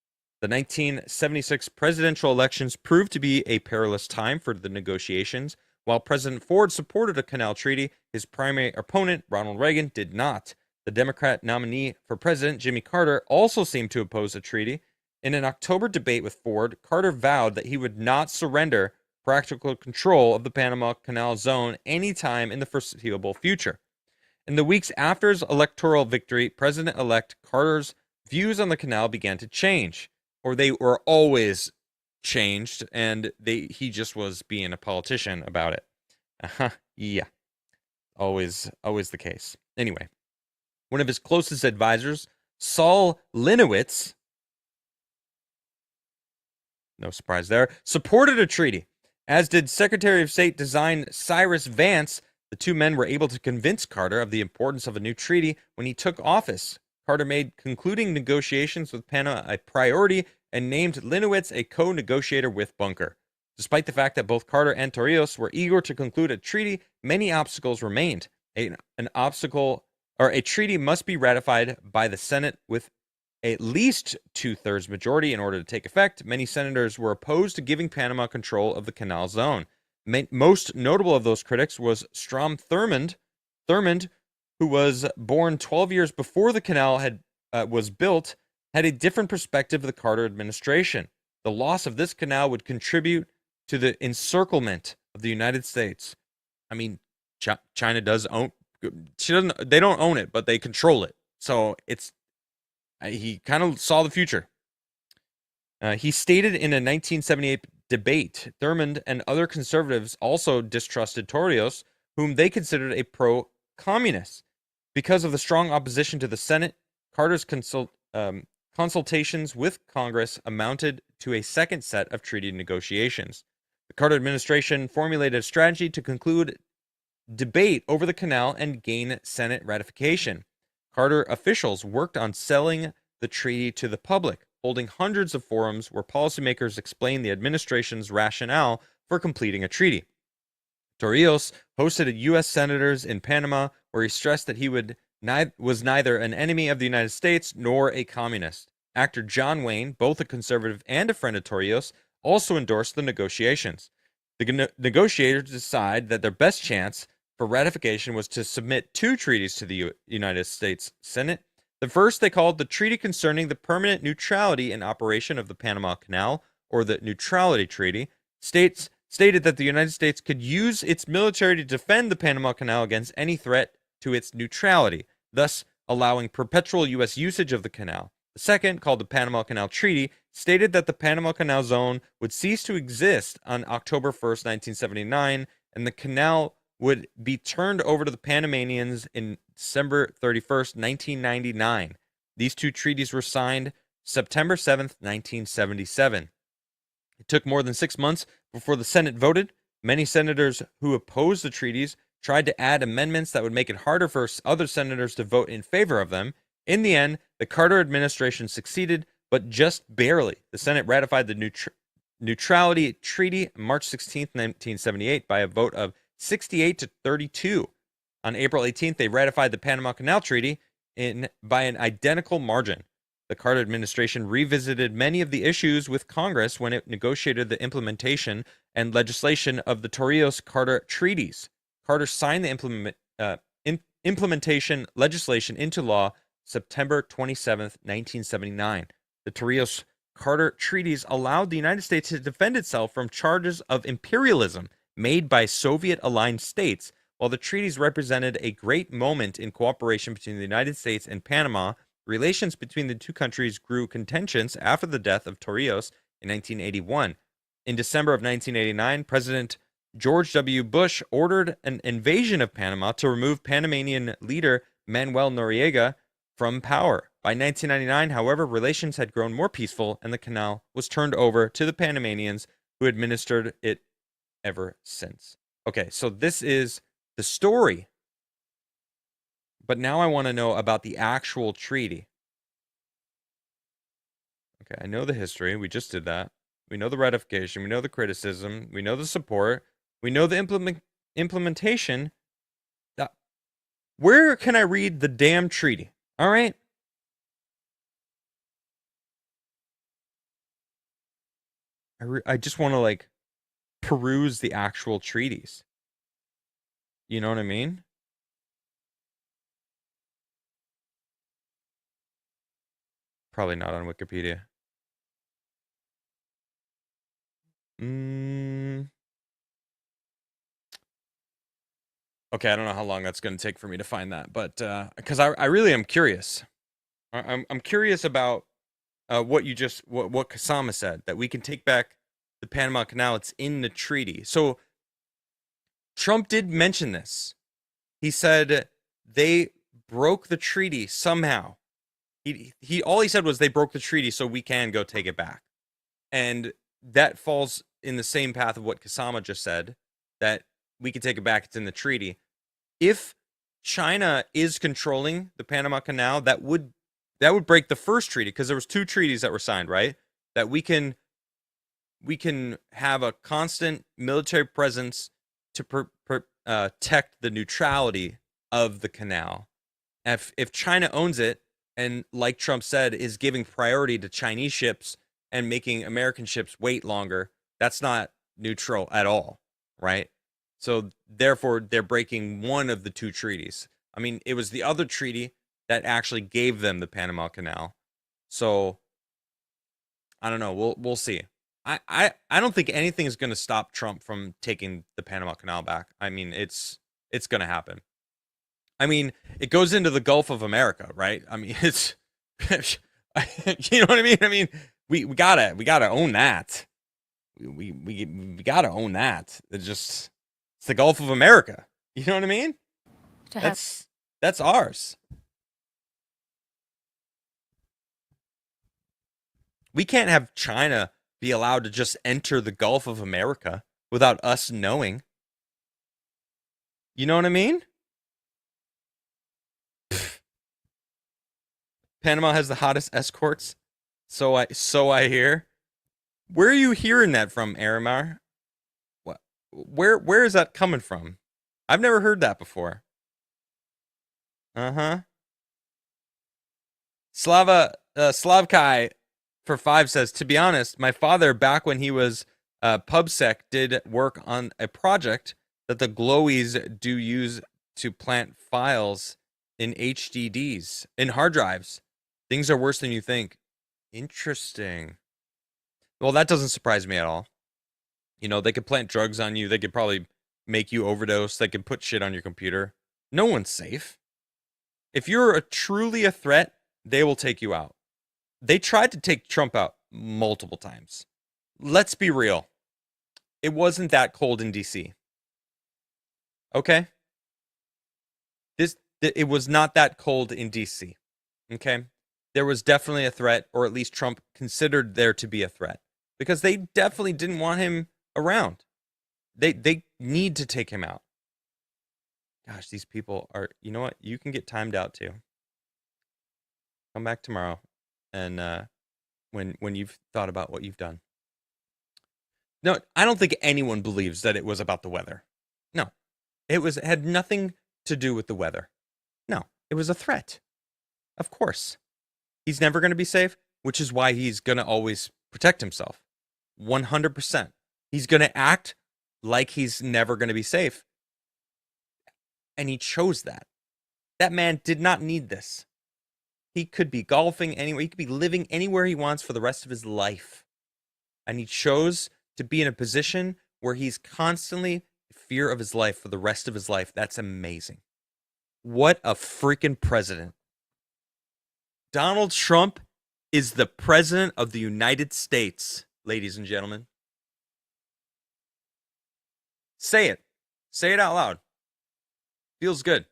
The 1976 presidential elections proved to be a perilous time for the negotiations. While President Ford supported a canal treaty, his primary opponent, Ronald Reagan, did not. The Democrat nominee for president, Jimmy Carter, also seemed to oppose a treaty. In an October debate with Ford, Carter vowed that he would not surrender practical control of the Panama Canal Zone anytime in the foreseeable future. In the weeks after his electoral victory, President-elect Carter's views on the canal began to change. Or they were always changed, and he just was being a politician about it. Yeah. Always the case. Anyway, one of his closest advisors, Saul Linowitz, no surprise there, supported a treaty, as did Secretary of State Design Cyrus Vance. The two men were able to convince Carter of the importance of a new treaty when he took office. Carter made concluding negotiations with Panama a priority and named Linowitz a co-negotiator with Bunker. Despite the fact that both Carter and Torrijos were eager to conclude a treaty, many obstacles remained. A treaty must be ratified by the Senate with at least 2/3 majority in order to take effect. Many senators were opposed to giving Panama control of the canal zone. Most notable of those critics was Strom Thurmond, who was born 12 years before the canal was built, had a different perspective of the Carter administration. The loss of this canal would contribute to the encirclement of the United States. I mean, China does own. They don't own it, but they control it. So he kind of saw the future. He stated in a 1978 debate, Thurmond and other conservatives also distrusted Torrijos, whom they considered a pro-communist. Because of the strong opposition to the Senate, Carter's consultations with Congress amounted to a second set of treaty negotiations. The Carter administration formulated a strategy to conclude debate over the canal and gain Senate ratification. Carter officials worked on selling the treaty to the public, holding hundreds of forums where policymakers explained the administration's rationale for completing a treaty. Torrijos hosted U.S. senators in Panama, where he stressed that he was neither an enemy of the United States nor a communist. Actor John Wayne, both a conservative and a friend of Torrijos, also endorsed the negotiations. The negotiators decided that their best chance for ratification was to submit two treaties to the United States Senate. The first they called the Treaty Concerning the Permanent Neutrality and Operation of the Panama Canal, or the Neutrality Treaty, stated that the United States could use its military to defend the Panama Canal against any threat to its neutrality, thus allowing perpetual U.S. usage of the canal. The second, called the Panama Canal Treaty, stated that the Panama Canal Zone would cease to exist on October 1st, 1979, and the canal would be turned over to the Panamanians in December 31st, 1999. These two treaties were signed September 7th, 1977. It took more than 6 months before the Senate voted. Many senators who opposed the treaties tried to add amendments that would make it harder for other senators to vote in favor of them. In the end, the Carter administration succeeded, but just barely. The Senate ratified the Neutrality Treaty March 16, 1978 by a vote of 68 to 32. On April 18th, they ratified the Panama Canal Treaty by an identical margin. The Carter administration revisited many of the issues with Congress when it negotiated the implementation and legislation of the Torrijos-Carter treaties. Carter signed the implementation legislation into law September 27, 1979. The Torrijos-Carter treaties allowed the United States to defend itself from charges of imperialism made by Soviet-aligned states, while the treaties represented a great moment in cooperation between the United States and Panama. Relations between the two countries grew contentious after the death of Torrijos in 1981. In December of 1989, President George W. Bush ordered an invasion of Panama to remove Panamanian leader Manuel Noriega from power. By 1999, however, relations had grown more peaceful and the canal was turned over to the Panamanians, who administered it ever since. Okay, so this is the story. But now I want to know about the actual treaty. Okay, I know the history. We just did that. We know the ratification. We know the criticism. We know the support. We know the implementation. Where can I read the damn treaty? All right. I just want to like peruse the actual treaties. You know what I mean? Probably not on Wikipedia. Okay, I don't know how long that's going to take for me to find that, but because I really am curious. I'm curious about what Kasama said, that we can take back the Panama Canal. It's in the treaty. So Trump did mention this. He said they broke the treaty somehow. He all he said was they broke the treaty so we can go take it back. And that falls in the same path of what Kasama just said, that we can take it back, it's in the treaty. If China is controlling the Panama Canal, that would break the first treaty, because there was two treaties that were signed, right? That we can have a constant military presence to protect the neutrality of the canal. If China owns it, and like Trump said, is giving priority to Chinese ships and making American ships wait longer, that's not neutral at all, right? So therefore, they're breaking one of the two treaties. I mean, it was the other treaty that actually gave them the Panama Canal. So I don't know. We'll see. I don't think anything is going to stop Trump from taking the Panama Canal back. I mean, it's going to happen. I mean, it goes into the Gulf of America, right? I mean, it's you know what I mean? I mean, we gotta own that. We gotta own that. It's the Gulf of America. You know what I mean? That's ours. We can't have China be allowed to just enter the Gulf of America without us knowing. You know what I mean? Panama has the hottest escorts. So I hear. Where are you hearing that from, Aramar? What? Where is that coming from? I've never heard that before. Uh-huh. Slavkai for 5 says, to be honest, my father, back when he was PubSec, did work on a project that the glowies do use to plant files in HDDs, in hard drives. Things are worse than you think. Interesting. Well, that doesn't surprise me at all. You know, they could plant drugs on you. They could probably make you overdose. They could put shit on your computer. No one's safe. If you're truly a threat, they will take you out. They tried to take Trump out multiple times. Let's be real. It wasn't that cold in DC. Okay? It was not that cold in DC. Okay? There was definitely a threat, or at least Trump considered there to be a threat, because they definitely didn't want him around. They need to take him out. Gosh, these people are, you know what? You can get timed out too. Come back tomorrow, and when you've thought about what you've done. No, I don't think anyone believes that it was about the weather. No, it had nothing to do with the weather. No, it was a threat. Of course, he's never going to be safe, which is why he's going to always protect himself. 100%. He's going to act like he's never going to be safe. And he chose that. That man did not need this. He could be golfing anywhere. He could be living anywhere he wants for the rest of his life. And he chose to be in a position where he's constantly in fear of his life for the rest of his life. That's amazing. What a freaking president. Donald Trump is the president of the United States, ladies and gentlemen. Say it. Say it out loud. Feels good.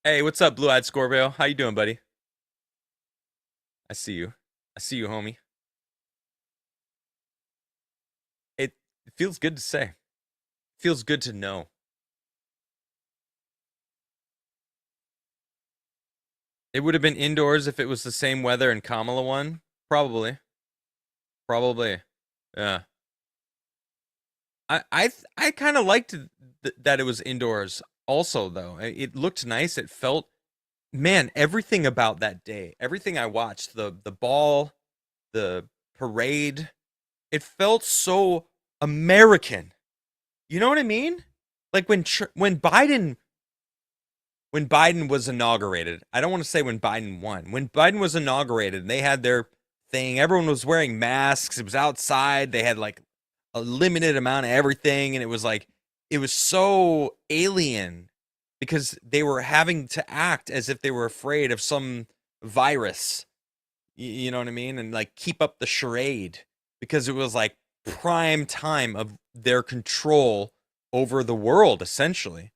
Hey, what's up, Blue-Eyed Scorpio? How you doing, buddy? I see you. I see you, homie. It feels good to say. It feels good to know. It would have been indoors if it was the same weather and Kamala won. Probably. Yeah. I kind of liked that it was indoors also, though. It looked nice. It felt, man, everything about that day, everything I watched, the ball, the parade, it felt so American. You know what I mean? Like when Biden was inaugurated, I don't want to say when Biden won. When Biden was inaugurated, they had their thing. Everyone was wearing masks. It was outside. They had like a limited amount of everything, and it was so alien because they were having to act as if they were afraid of some virus. You know what I mean? And like keep up the charade because it was like prime time of their control over the world, essentially.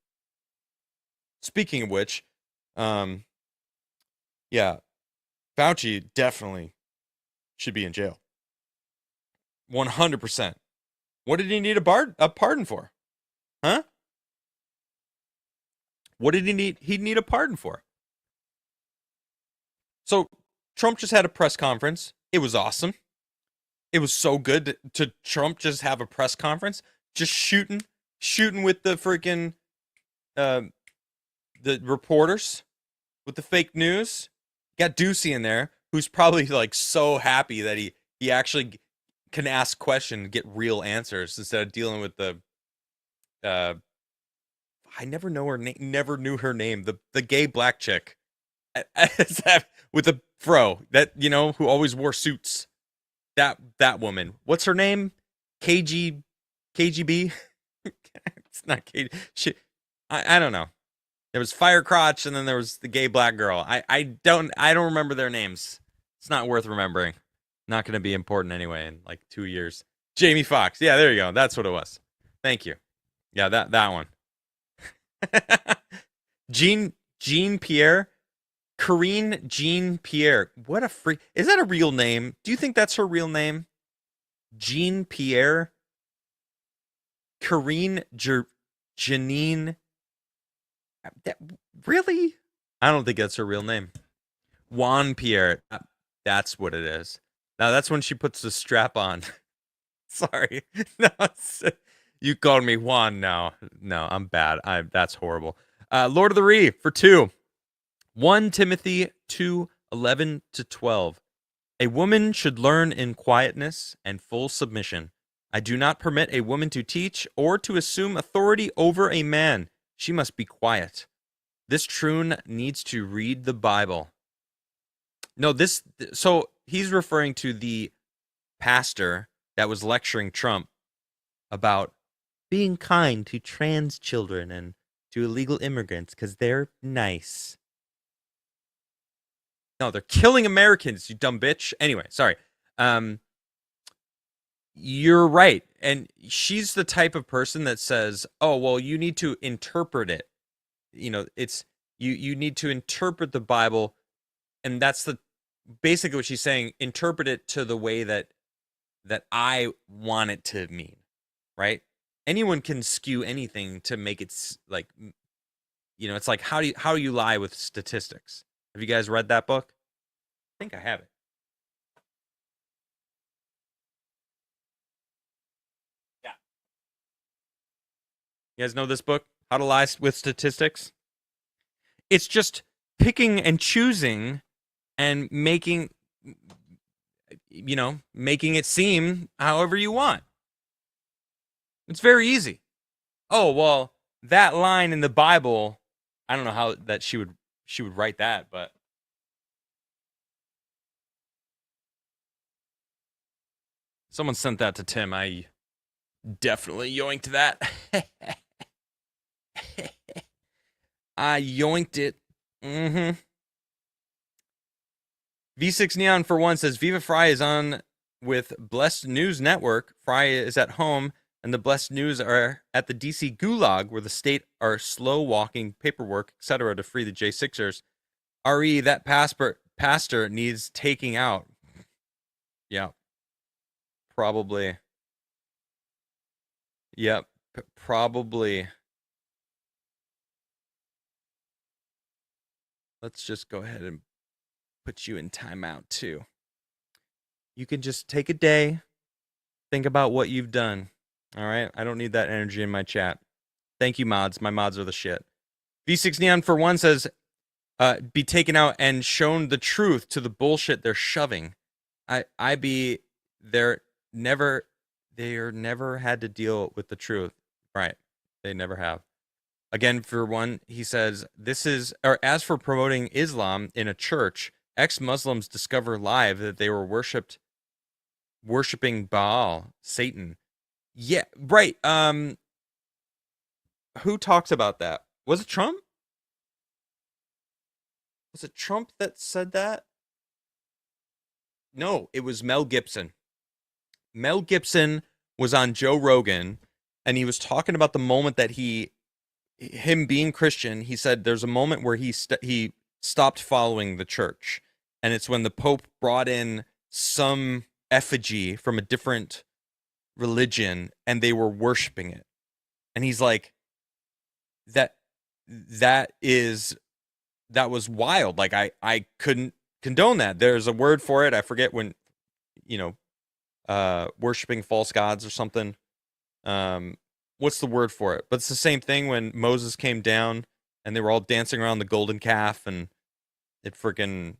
Speaking of which, yeah, Fauci definitely should be in jail. 100%. What did he need a pardon for? Huh? What did he need? He'd need a pardon for. So Trump just had a press conference. It was awesome. It was so good to Trump just have a press conference, just shooting with the freaking the reporters with the fake news. Got Ducey in there, who's probably like so happy that he actually can ask questions and get real answers instead of dealing with the I never knew her name. The gay black chick with the fro that, you know, who always wore suits. That woman. What's her name? KGB? It's not KG. I don't know. There was Firecrotch, and then there was the gay black girl. I don't remember their names. It's not worth remembering. Not going to be important anyway in like 2 years. Jamie Foxx. Yeah, there you go. That's what it was. Thank you. Yeah, that one. Jean Pierre. Corinne Jean Pierre. What a freak. Is that a real name? Do you think that's her real name? Jean Pierre? Karine Janine. That, really? I don't think that's her real name. Juan Pierre. That's what it is. Now that's when she puts the strap on. Sorry. No, you called me Juan now. No, I'm bad. That's horrible. Lord of the Ree for 2. 1 Timothy 2:11-12. A woman should learn in quietness and full submission. I do not permit a woman to teach or to assume authority over a man. She must be quiet. This troon needs to read the Bible. No, so he's referring to the pastor that was lecturing Trump about being kind to trans children and to illegal immigrants because they're nice. No, they're killing Americans, you dumb bitch. Anyway, sorry. You're right. And she's the type of person that says, oh, well, you need to interpret it. It's you need to interpret the Bible. And that's basically what she's saying. Interpret it to the way that I want it to mean, right? Anyone can skew anything to make it like, it's like, how do you lie with statistics? Have you guys read that book? I think I have it. Yeah. You guys know this book, How to Lie with Statistics? It's just picking and choosing and making it seem however you want. It's very easy. Oh, well, that line in the Bible, I don't know how that she would write that, but someone sent that to Tim. I definitely yoinked that. I yoinked it. Mm-hmm. V6 Neon for 1 says Viva Fry is on with Blessed News Network. Fry is at home, and the Blessed News are at the DC Gulag, where the state are slow walking paperwork, etc., to free the J6ers. RE, that pastor needs taking out. Yeah. Probably. Yep. Probably. Let's just go ahead and put you in timeout too. You can just take a day, think about what you've done. All right? I don't need that energy in my chat. Thank you, mods. My mods are the shit. V6 Neon for 1 says, be taken out and shown the truth to the bullshit they're shoving. They're never had to deal with the truth. Right. They never have. Again, for 1, he says, as for promoting Islam in a church, ex-Muslims discover live that they were worshiping Baal, Satan. Yeah, right. Who talks about that? Was it Trump? Was it Trump that said that? No, it was Mel Gibson. Mel Gibson was on Joe Rogan, and he was talking about the moment that him being Christian, he said there's a moment where he stopped following the church, and it's when the Pope brought in some effigy from a different religion, and they were worshiping it. And he's like, that was wild. Like I couldn't condone that. There's a word for it. I forget when, worshiping false gods or something. What's the word for it? But it's the same thing when Moses came down and they were all dancing around the golden calf, and it freaking,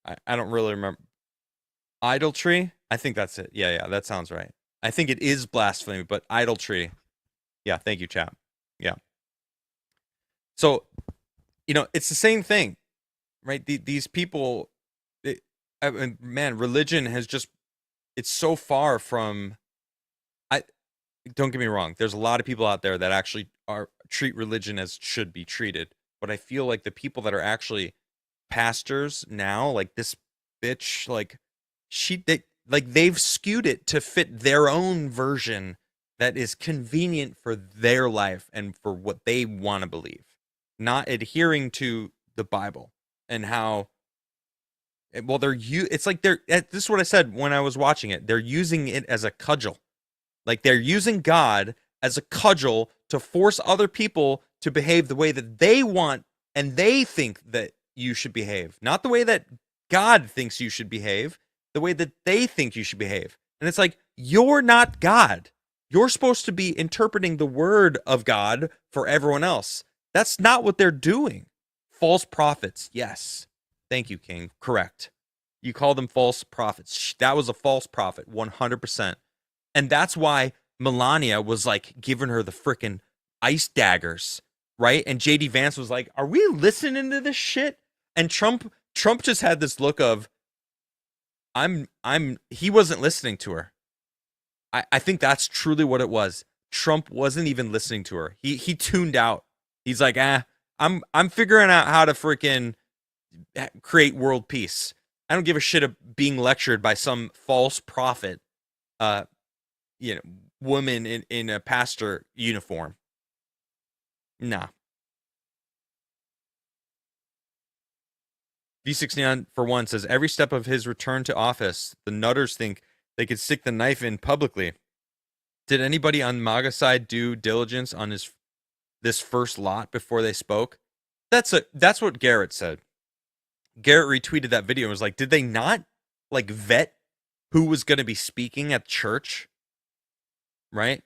I don't really remember. Idolatry? I think that's it. Yeah, that sounds right. I think it is blasphemy, but idolatry. Yeah, thank you, chap. Yeah. So, it's the same thing, right? These people, man, religion has just, it's so far from, don't get me wrong, there's a lot of people out there that actually treat religion as should be treated, but I feel like the people that are actually pastors now, like this bitch, like they've skewed it to fit their own version that is convenient for their life and for what they want to believe, not adhering to the Bible. And how, well, it's like this is what I said when I was watching it. They're using it as a cudgel. Like they're using God as a cudgel to force other people to behave the way that they want and they think that you should behave, not the way that God thinks you should behave, the way that they think you should behave. And it's like, you're not God. You're supposed to be interpreting the word of God for everyone else. That's not what they're doing. False prophets. Yes. Thank you, King. Correct. You call them false prophets. That was a false prophet, 100%. And that's why Melania was like giving her the freaking ice daggers, right? And JD Vance was like, "Are we listening to this shit?" And Trump just had this look of, he wasn't listening to her. I think that's truly what it was. Trump wasn't even listening to her. He tuned out. He's like, I'm figuring out how to freaking create world peace. I don't give a shit of being lectured by some false prophet, woman in a pastor uniform. Nah. V69 for one says every step of his return to office, the nutters think they could stick the knife in publicly. Did anybody on MAGA side do diligence on this first lot before they spoke? That's what Garrett said. Garrett retweeted that video and was like, did they not like vet who was going to be speaking at church? Right?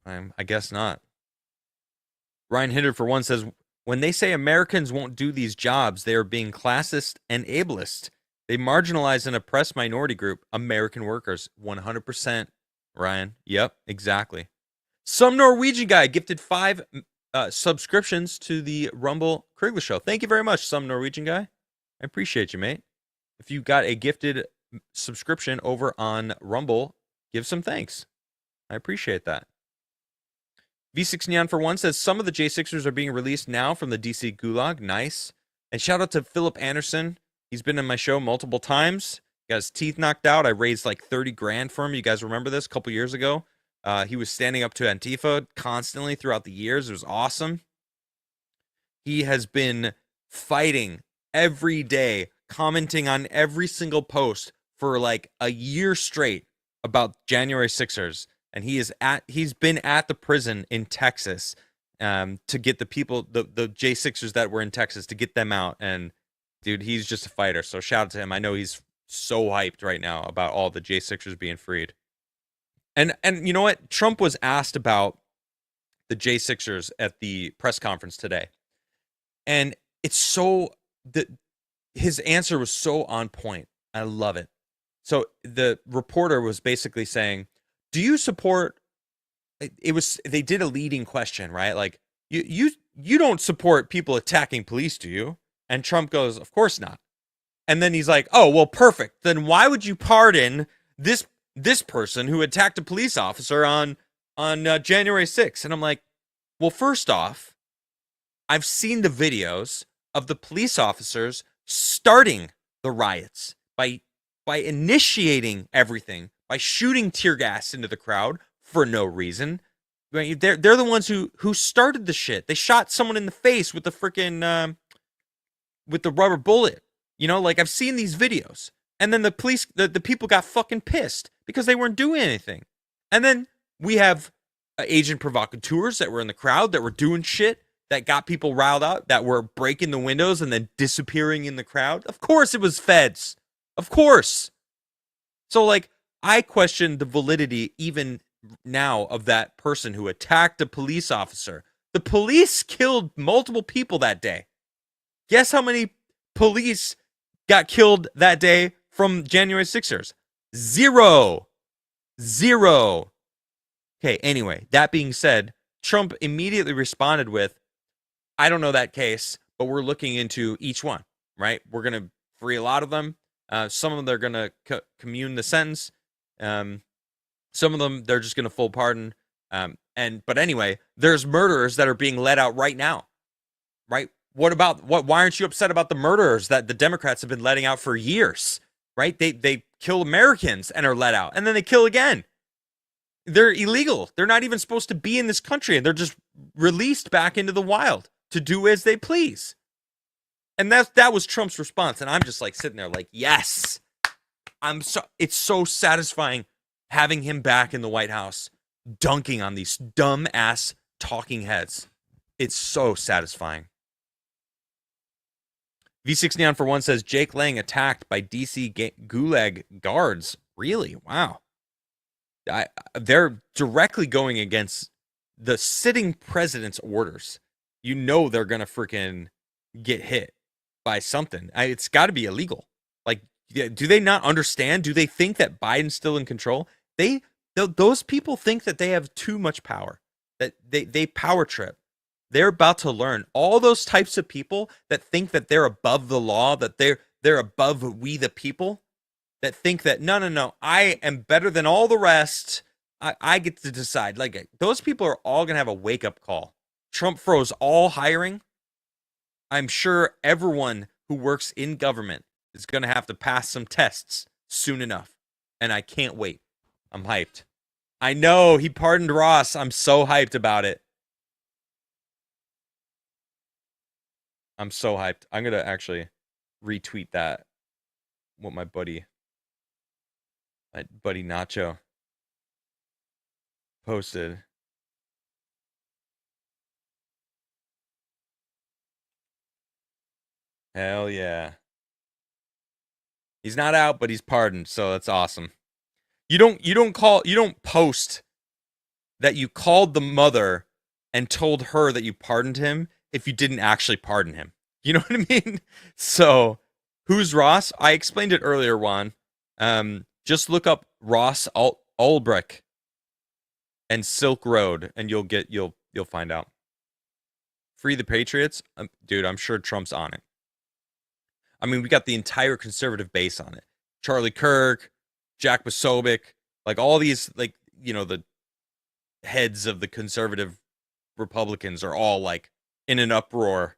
I guess not. Ryan Hinder for one says, when they say Americans won't do these jobs, they are being classist and ableist. They marginalize and oppress minority group, American workers. 100%, Ryan. Yep, exactly. Some Norwegian guy gifted 5 subscriptions to the Rumble Crigler show. Thank you very much, some Norwegian guy. I appreciate you, mate. If you got a gifted subscription over on Rumble, give some thanks. I appreciate that. V6 Neon for one says some of the J6ers are being released now from the DC Gulag. Nice. And shout out to Philip Anderson. He's been in my show multiple times. He got his teeth knocked out. I raised like 30 grand for him. You guys remember this a couple years ago? He was standing up to Antifa constantly throughout the years. It was awesome. He has been fighting every day, commenting on every single post for like a year straight about January 6ers. And he's been at the prison in Texas to get the people, the J6ers that were in Texas, to get them out. And dude, he's just a fighter. So shout out to him. I know he's so hyped right now about all the J6ers being freed. And you know what? Trump was asked about the J6ers at the press conference today. And his answer was so on point. I love it. So the reporter was basically saying, do you support, they did a leading question, right? Like, you don't support people attacking police, do you? And Trump goes, of course not. And then he's like, oh, well, perfect. Then why would you pardon this person who attacked a police officer on January 6th? And I'm like, well, first off, I've seen the videos of the police officers starting the riots by initiating everything, by shooting tear gas into the crowd for no reason. They're the ones who started the shit. They shot someone in the face with the freaking with the rubber bullet. You know, like I've seen these videos. And then the police, the people got fucking pissed because they weren't doing anything. And then we have agent provocateurs that were in the crowd that were doing shit that got people riled out, that were breaking the windows and then disappearing in the crowd. Of course it was feds. Of course. So like, I question the validity even now of that person who attacked a police officer. The police killed multiple people that day. Guess how many police got killed that day from January 6ers? 0. Okay, anyway, that being said, Trump immediately responded with, I don't know that case, but we're looking into each one, right? We're going to free a lot of them. Some of them, they're going to commune the sentence. Some of them, they're just going to full pardon. But anyway, there's murderers that are being let out right now, right? Why aren't you upset about the murderers that the Democrats have been letting out for years, right? They kill Americans and are let out, and then they kill again. They're illegal. They're not even supposed to be in this country, and they're just released back into the wild to do as they please. And that was Trump's response, and I'm just like sitting there like, yes. It's so satisfying having him back in the White House, dunking on these dumb ass talking heads. It's so satisfying. V6 Neon for one says Jake Lang attacked by DC Gulag guards. Really? Wow. They're directly going against the sitting president's orders. You know they're gonna freaking get hit by something. It's got to be illegal. Like, do they not understand? Do they think that Biden's still in control? Those people think that they have too much power. That they power trip. They're about to learn. All those types of people that think that they're above the law, that they're above we the people, that think that no, I am better than all the rest. I get to decide. Like, those people are all gonna have a wake up call. Trump froze all hiring. I'm sure everyone who works in government is gonna have to pass some tests soon enough, and I can't wait. I'm hyped. I know he pardoned Ross. I'm so hyped about it. I'm so hyped. I'm gonna actually retweet that. What my buddy Nacho posted. Hell yeah. He's not out, but he's pardoned, so that's awesome. You don't post that you called the mother and told her that you pardoned him if you didn't actually pardon him. You know what I mean? So, who's Ross? I explained it earlier, Juan. Just look up Ross Ulbricht and Silk Road, and you'll find out. Free the Patriots, dude. I'm sure Trump's on it. I mean, we got the entire conservative base on it. Charlie Kirk, Jack Posobiec, like all these, like, you know, the heads of the conservative Republicans are all like in an uproar.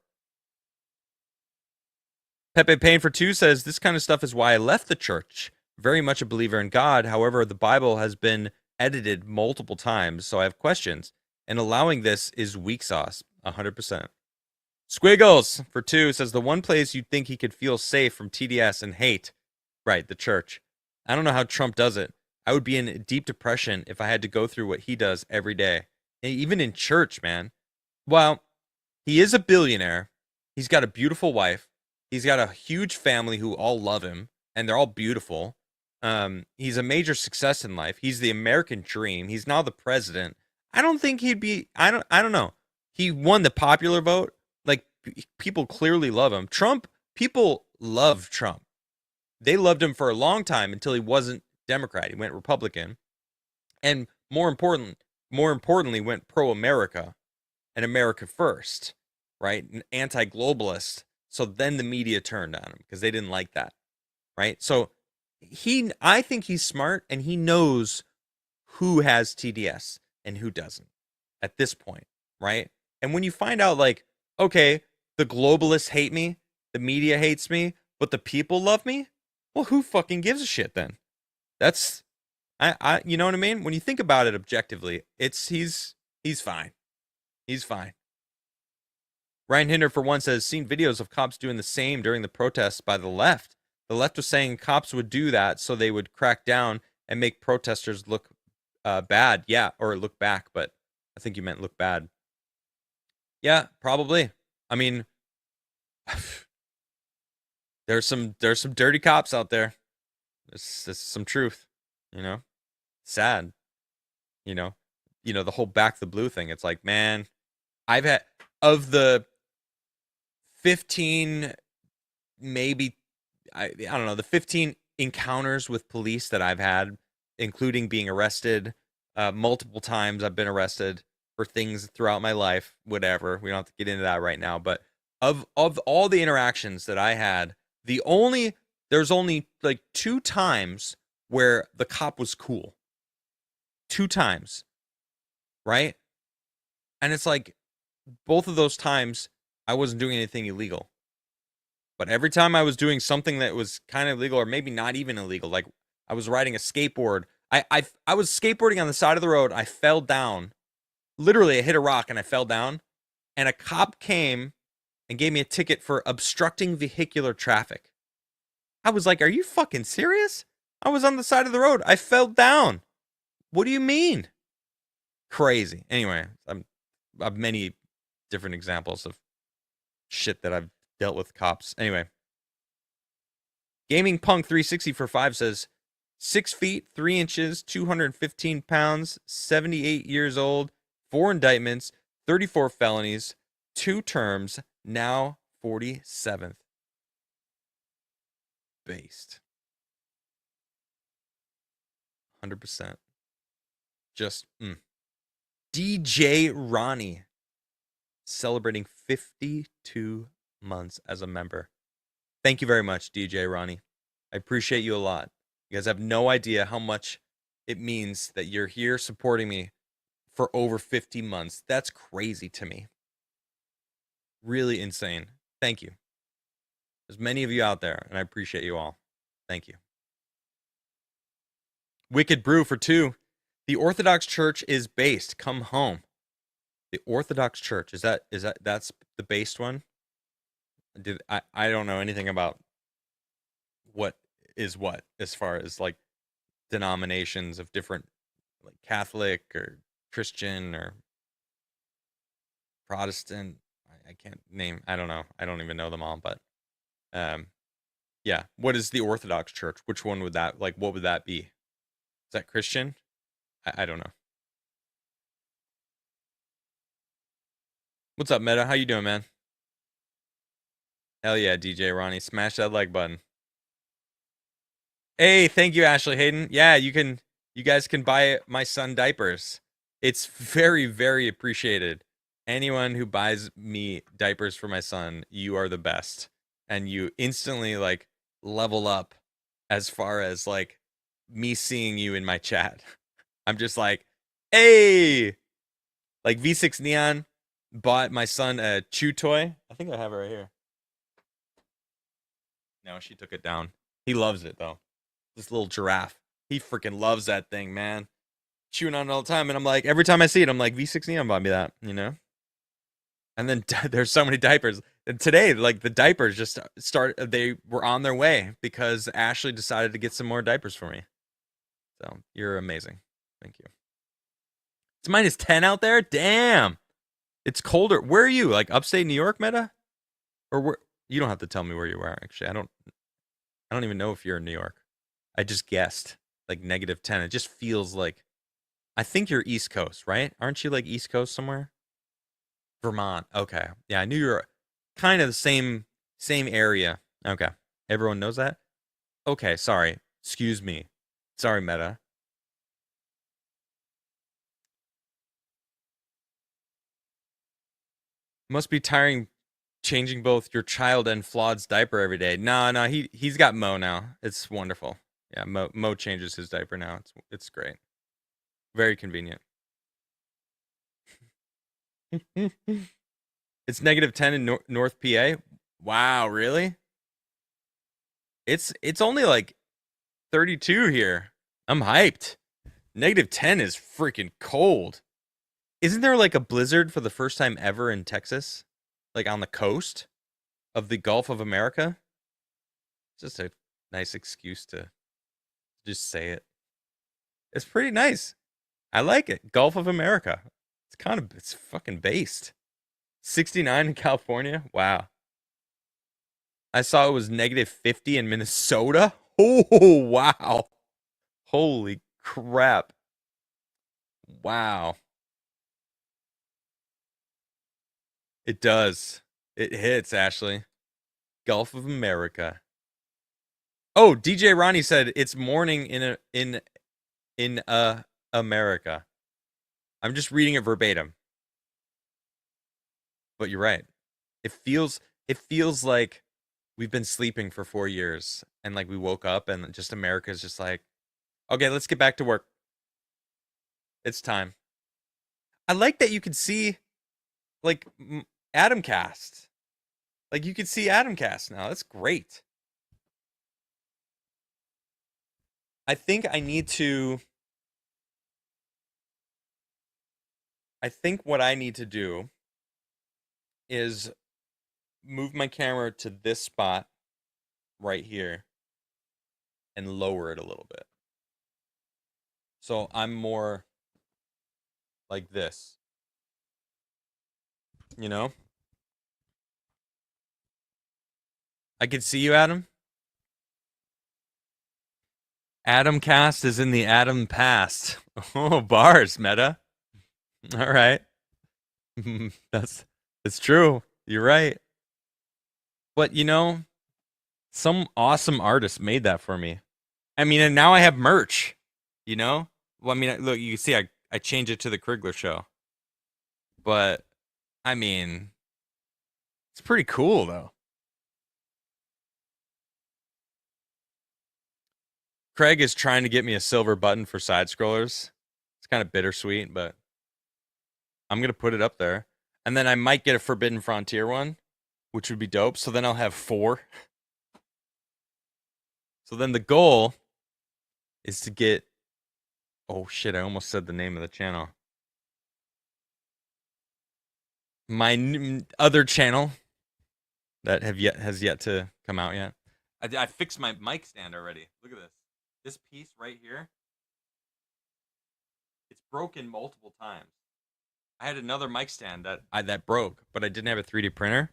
Pepe Payne for two says this kind of stuff is why I left the church. Very much a believer in God. However, the Bible has been edited multiple times, so I have questions. And allowing this is weak sauce, 100%. Squiggles for two says the one place you'd think he could feel safe from TDS and hate. Right, the church. I don't know how Trump does it. I would be in deep depression if I had to go through what he does every day. And even in church, man. Well, he is a billionaire. He's got a beautiful wife. He's got a huge family who all love him, and they're all beautiful. He's a major success in life. He's the American dream. He's now the president. I don't think he'd be. I don't know. He won the popular vote. Like, people clearly love him. Trump. People love Trump. They loved him for a long time until he wasn't Democrat. He went Republican, and more importantly, went pro-America and America first, right? An anti-globalist. So then the media turned on him because they didn't like that, right? So I think he's smart, and he knows who has TDS and who doesn't at this point, right? And when you find out, like, okay, the globalists hate me, the media hates me, but the people love me, well, who fucking gives a shit then? That's, you know what I mean? When you think about it objectively, he's fine. He's fine. Ryan Hinder for one says, seen videos of cops doing the same during the protests by the left. The left was saying cops would do that so they would crack down and make protesters look bad. Yeah, or look back, but I think you meant look bad. Yeah, probably. I mean, there's some dirty cops out there. There's some truth, you know. Sad, you know. The whole back the blue thing. It's like, man, I've had, of the 15, maybe, I don't know, the 15 encounters with police that I've had, including being arrested multiple times. I've been arrested for things throughout my life, whatever. We don't have to get into that right now, but of all the interactions that I had, there's only like 2 times where the cop was cool. 2 times. Right? And it's like, both of those times I wasn't doing anything illegal. But every time I was doing something that was kind of illegal, or maybe not even illegal, like I was riding a skateboard. I was skateboarding on the side of the road. I fell down. Literally, I hit a rock and I fell down. And a cop came and gave me a ticket for obstructing vehicular traffic. I was like, are you fucking serious? I was on the side of the road. I fell down. What do you mean? Crazy. Anyway, I have many different examples of shit that I've dealt with cops. Anyway, Gaming Punk 360 for 5 says 6 feet 3 inches, 215 pounds, 78 years old, 4 indictments, 34 felonies, 2 terms, now 47th. Based. 100%. Just, DJ Ronnie celebrating 52 months as a member. Thank you very much, DJ Ronnie. I appreciate you a lot. You guys have no idea how much it means that you're here supporting me for over 50 months. That's crazy to me. Really insane. Thank you. There's many of you out there, and I appreciate you all. Thank you. Wicked Brew for 2. The Orthodox Church is based. Come home. The Orthodox Church, that's the based one? I don't know anything about what is what as far as like denominations of different, like Catholic or Christian or Protestant. I can't name. I don't know. I don't even know them all. But yeah. What is the Orthodox Church? Which one would that, like, what would that be? Is that Christian? I don't know. What's up, Meta? How you doing, man? Hell yeah, DJ Ronnie. Smash that like button. Hey, thank you, Ashley Hayden. Yeah, you guys can buy my son diapers. It's very, very appreciated. Anyone who buys me diapers for my son, you are the best. And you instantly like level up as far as like me seeing you in my chat. I'm just like, hey, like V6 Neon bought my son a chew toy. I think I have it right here. No, she took it down. He loves it though. This little giraffe. He freaking loves that thing, man. Chewing on it all the time. And I'm like, every time I see it, I'm like, V6 Neon bought me that, you know? And then there's so many diapers. And today, like the diapers just they were on their way because Ashley decided to get some more diapers for me. So you're amazing. Thank you. It's -10 out there? Damn. It's colder. Where are you? Like upstate New York, Meta? Or where? You don't have to tell me where you are, actually. I don't even know if you're in New York. I just guessed. Like -10. It just feels like, I think you're East Coast, right? Aren't you like East Coast somewhere? Vermont. Okay. Yeah, I knew you were kind of the same area. Okay. Everyone knows that? Okay, sorry. Excuse me. Sorry, Meta. Must be tiring changing both your child and Flawed's diaper every day. No, he's got Mo now. It's wonderful. Yeah, Mo changes his diaper now. It's great. Very convenient. It's -10 in North PA. Wow, really? It's only like 32 here. I'm hyped. -10 is freaking cold. Isn't there like a blizzard for the first time ever in Texas? Like on the coast of the Gulf of America? It's just a nice excuse to just say it. It's pretty nice. I like it. Gulf of America. It's fucking based. 69 in California? Wow. I saw it was -50 in Minnesota. Oh, wow. Holy crap. Wow. It does. It hits, Ashley. Gulf of America. Oh, DJ Ronnie said it's morning in America. I'm just reading it verbatim. But you're right. It feels like we've been sleeping for 4 years and like we woke up and just America's just like, okay, let's get back to work. It's time. I like that you could see like Adamcast. Like you could see Adamcast now. That's great. I think what I need to do is move my camera to this spot right here and lower it a little bit. So I'm more like this, you know? I can see you, Adam. Adam Cast is in the Adam past. Oh, bars, Meta. All right. That's it's true. You're right. But you know, some awesome artist made that for me. I mean, and now I have merch, you know? Well, I mean, look, you can see I changed it to the Crigler show. But I mean, it's pretty cool though. Craig is trying to get me a silver button for side scrollers. It's kind of bittersweet, but I'm gonna put it up there. And then I might get a Forbidden Frontier one, which would be dope. So then I'll have 4. So then the goal is to get. Oh shit! I almost said the name of the channel. My other channel that has yet to come out yet. I fixed my mic stand already. Look at this. This piece right here. It's broken multiple times. I had another mic stand that broke, but I didn't have a 3D printer.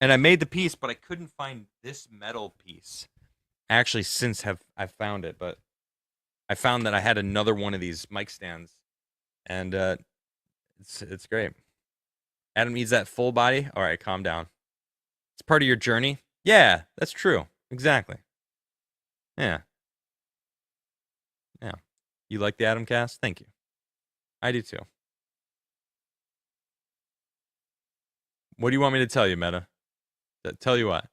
And I made the piece, but I couldn't find this metal piece. Actually, since I found it, but I found that I had another one of these mic stands, and it's great. Adam needs that full body. All right, calm down. It's part of your journey. Yeah, that's true. Exactly. Yeah. Yeah. You like the Adam cast? Thank you. I do too. What do you want me to tell you, Meta? Tell you what?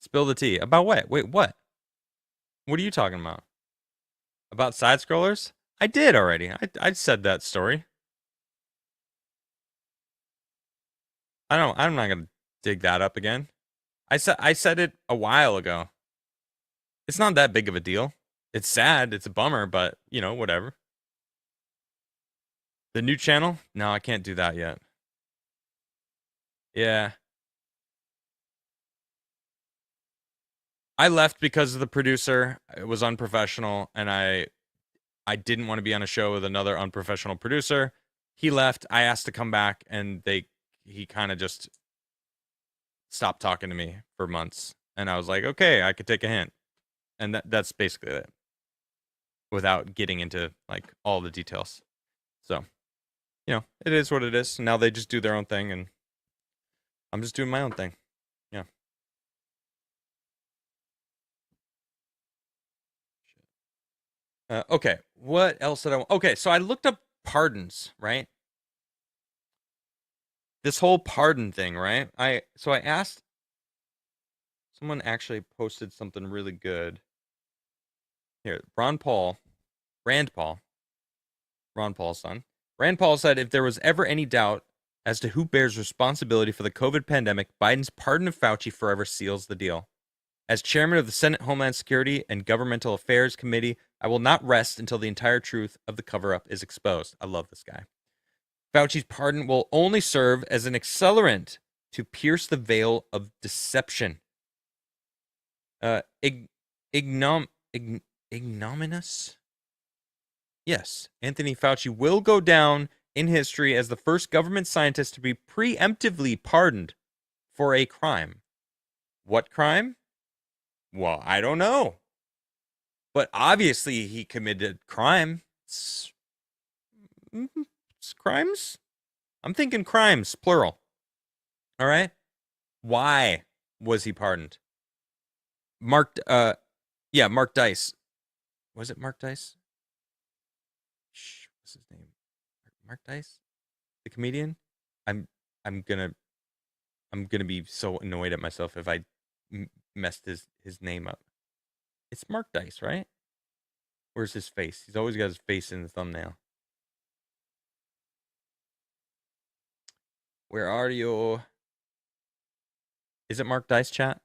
Spill the tea. About what? Wait, what? What are you talking about? About side scrollers? I did already. I said that story. I'm not gonna dig that up again. I said it a while ago. It's not that big of a deal. It's sad, it's a bummer, but you know, whatever. The new channel? No, I can't do that yet. Yeah. I left because of the producer. It was unprofessional, and I didn't want to be on a show with another unprofessional producer. He left. I asked to come back, and he kind of just stopped talking to me for months. And I was like, okay, I could take a hint. And that's basically it. Without getting into like all the details. So, you know, it is what it is. Now they just do their own thing, and I'm just doing my own thing. Yeah. Okay. What else did I want? Okay, so I looked up pardons, right? This whole pardon thing, right? I asked someone actually posted something really good. Here, Rand Paul's son. Rand Paul said if there was ever any doubt as to who bears responsibility for the COVID pandemic, Biden's pardon of Fauci forever seals the deal. As chairman of the Senate Homeland Security and Governmental Affairs Committee, I will not rest until the entire truth of the cover-up is exposed. I love this guy. Fauci's pardon will only serve as an accelerant to pierce the veil of deception. Ignominious? Yes, Anthony Fauci will go down in history as the first government scientist to be preemptively pardoned for a crime. What crime? Well, I don't know. But obviously he committed crime. It's crimes? I'm thinking crimes, plural. All right? Why was he pardoned? Mark Dice. Was it Mark Dice? What's his name? Mark Dice? The comedian? I'm gonna be so annoyed at myself if I messed his name up. It's Mark Dice, right? Where's his face? He's always got his face in the thumbnail. Where are you? Is it Mark Dice, chat?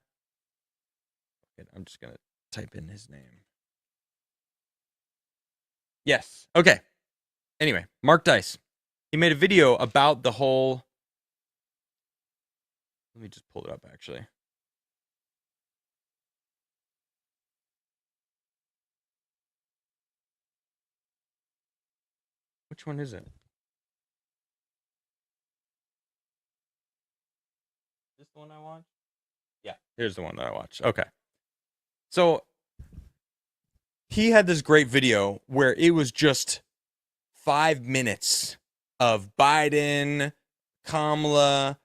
I'm just gonna type in his name. Yes. Okay. Anyway, Mark Dice. He made a video about the whole. Let me just pull it up, actually. Which one is it? This the one I watched? Yeah, here's the one that I watched. Okay. So he had this great video where it was just 5 minutes of Biden, Kamala,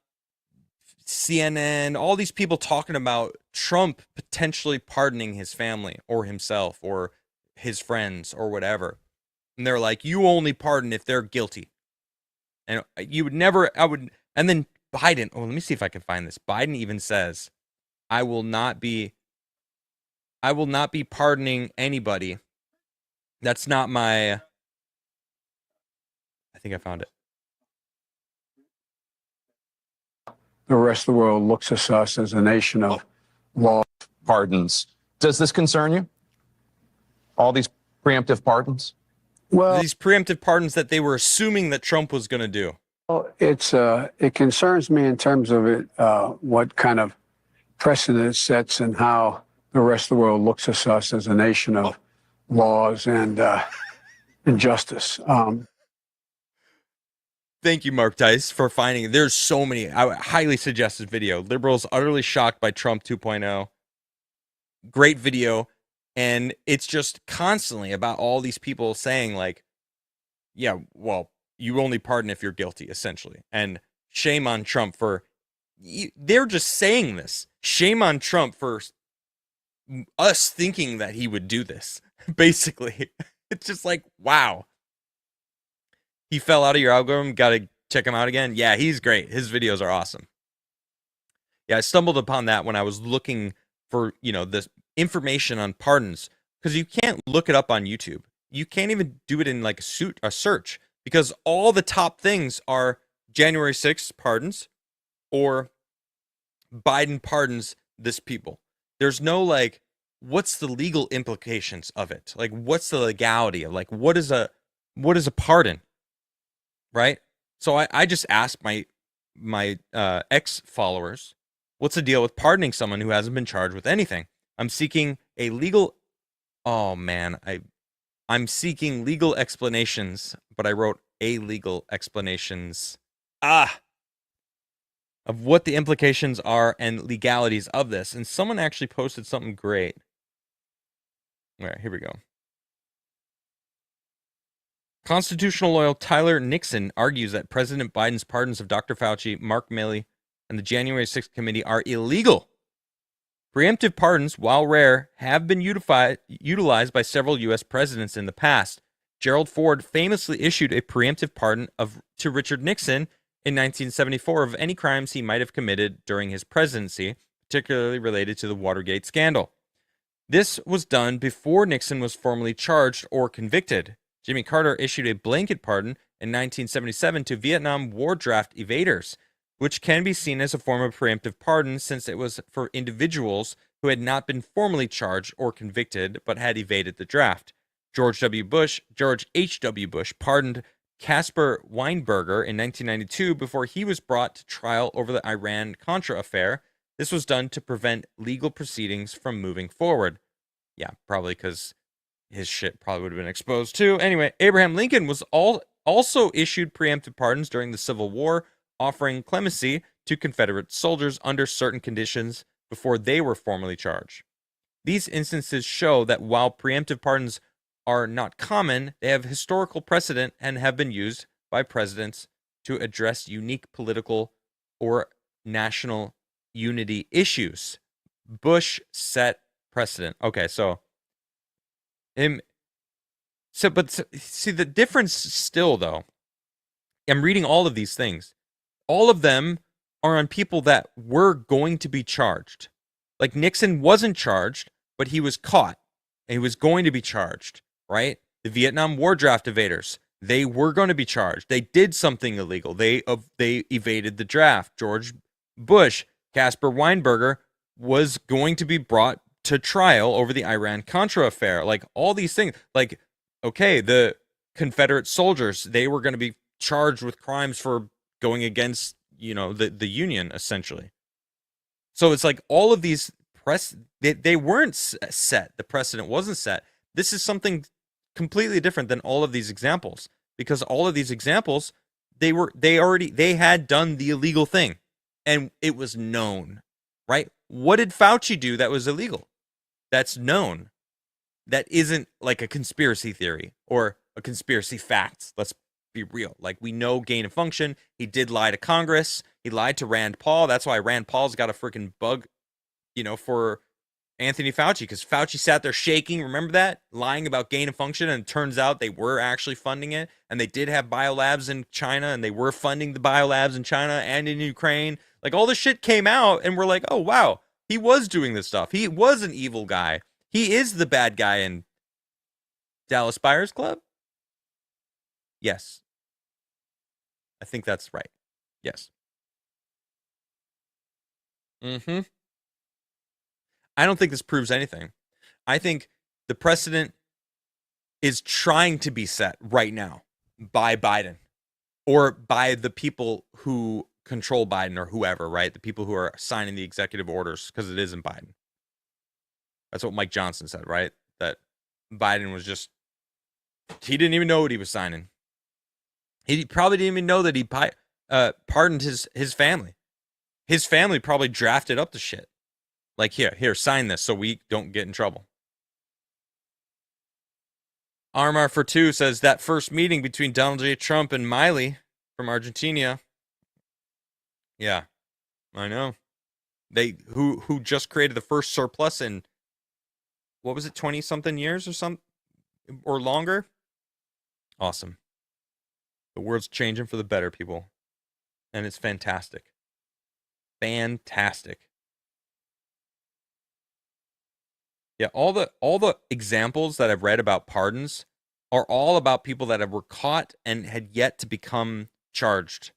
CNN, all these people talking about Trump potentially pardoning his family or himself or his friends or whatever. And they're like, you only pardon if they're guilty. And you would never, and then Biden, let me see if I can find this. Biden even says, I will not be pardoning anybody. That's not my, I think I found it. The rest of the world looks at us as a nation of law. Pardons. Does this concern you? All these preemptive pardons? Well, These preemptive pardons that they were assuming that Trump was going to do. it concerns me in terms of it, what kind of precedent it sets and how the rest of the world looks at us as a nation of laws and justice. Thank you, Mark Tice, for finding it. There's so many. I highly suggest this video. Liberals utterly shocked by Trump 2.0. Great video. And it's just constantly about all these people saying, like, yeah, well, you only pardon if you're guilty, essentially. And shame on Trump for, they're just saying this. Shame on Trump for us thinking that he would do this, basically. It's just like, wow. He fell out of your algorithm. Got to check him out again. Yeah, he's great. His videos are awesome. Yeah, I stumbled upon that when I was looking for, this information on pardons, because you can't look it up on YouTube. You can't even do it in like a search, because all the top things are January 6th pardons or Biden pardons this people. There's no like, what's the legal implications of it? Like, what's the legality of like, what is a pardon? Right? So I just asked my ex followers, what's the deal with pardoning someone who hasn't been charged with anything? I'm seeking a legal, I'm seeking legal explanations, but I wrote illegal explanations of what the implications are and legalities of this. And someone actually posted something great. All right, here we go. Constitutional lawyer Tyler Nixon argues that President Biden's pardons of Dr. Fauci, Mark Milley, and the January 6th committee are illegal. Preemptive pardons, while rare, have been utilized by several U.S. presidents in the past. Gerald Ford famously issued a preemptive pardon to Richard Nixon in 1974 of any crimes he might have committed during his presidency, particularly related to the Watergate scandal. This was done before Nixon was formally charged or convicted. Jimmy Carter issued a blanket pardon in 1977 to Vietnam War draft evaders, which can be seen as a form of preemptive pardon since it was for individuals who had not been formally charged or convicted but had evaded the draft. George H.W. Bush pardoned Caspar Weinberger in 1992 before he was brought to trial over the Iran-Contra affair. This was done to prevent legal proceedings from moving forward. Yeah, probably because his shit probably would have been exposed too. Anyway, Abraham Lincoln was also issued preemptive pardons during the Civil War, offering clemency to Confederate soldiers under certain conditions before they were formally charged. These instances show that while preemptive pardons are not common, they have historical precedent and have been used by presidents to address unique political or national unity issues. Bush set precedent. Okay, but see the difference still, though. I'm reading all of these things. All of them are on people that were going to be charged. Like Nixon wasn't charged, but he was caught. And he was going to be charged, right? The Vietnam War draft evaders, they were going to be charged. They did something illegal. They evaded the draft. George Bush, Caspar Weinberger was going to be brought to trial over the Iran-Contra affair. Like all these things, like, okay, the Confederate soldiers, they were going to be charged with crimes for going against, the Union, essentially. So it's like all of these they weren't set. The precedent wasn't set. This is something completely different than all of these examples. because all of these examples, they had done the illegal thing, and it was known, right? What did Fauci do that was illegal? That's known. That isn't like a conspiracy theory or a conspiracy fact. Let's be real. Like, we know gain of function. He did lie to Congress. He lied to Rand Paul. That's why Rand Paul's got a freaking bug, for Anthony Fauci, because Fauci sat there shaking. Remember that? Lying about gain of function, and it turns out they were actually funding it, and they did have biolabs in China, and they were funding the biolabs in China and in Ukraine. Like, all this shit came out, and we're like, oh, wow, he was doing this stuff. He was an evil guy. He is the bad guy in Dallas Buyers Club? Yes. I think that's right. Yes. I don't think this proves anything. I think the precedent is trying to be set right now by Biden or by the people who control Biden or whoever, right? The people who are signing the executive orders, because it isn't Biden. That's what Mike Johnson said, right? That Biden was just, he didn't even know what he was signing. He probably didn't even know that he pardoned his family. His family probably drafted up the shit. Like, here, sign this so we don't get in trouble. Armar for two says that first meeting between Donald J. Trump and Miley from Argentina. Yeah, I know. They who just created the first surplus in, what was it, 20-something years or longer? Awesome. The world's changing for the better, people. And it's fantastic. Fantastic. Yeah, all the examples that I've read about pardons are all about people that were caught and had yet to become charged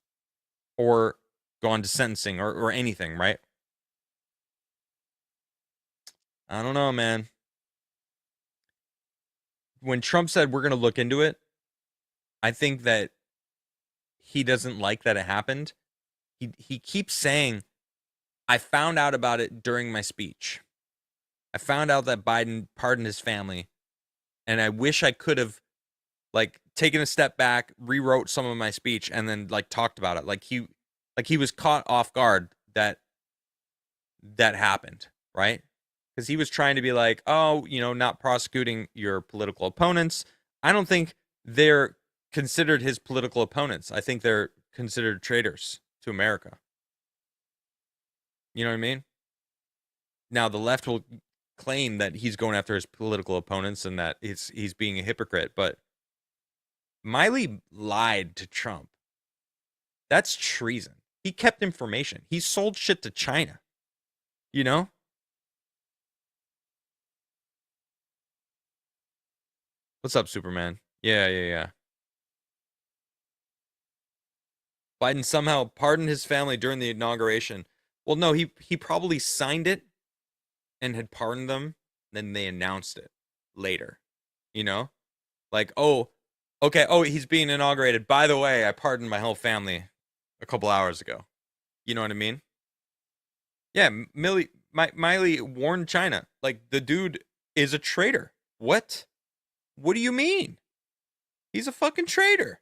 or gone to sentencing or anything, right? I don't know, man. When Trump said we're going to look into it, I think that he doesn't like that it happened. He keeps saying, I found out about it during my speech. I found out that Biden pardoned his family, and I wish I could have taken a step back, rewrote some of my speech, and then talked about it. Like he was caught off guard that happened, right? Because he was trying to be like, oh, not prosecuting your political opponents. I don't think they're considered his political opponents. I think they're considered traitors to America. You know what I mean? Now, the left will claim that he's going after his political opponents and that he's being a hypocrite, but Miley lied to Trump. That's treason. He kept information. He sold shit to China. You know? What's up, Superman? Yeah. Biden somehow pardoned his family during the inauguration. Well, no, he probably signed it and had pardoned them. Then they announced it later. Like, oh, okay. Oh, he's being inaugurated. By the way, I pardoned my whole family a couple hours ago. You know what I mean? Yeah, Miley warned China. Like, the dude is a traitor. What? What do you mean? He's a fucking traitor.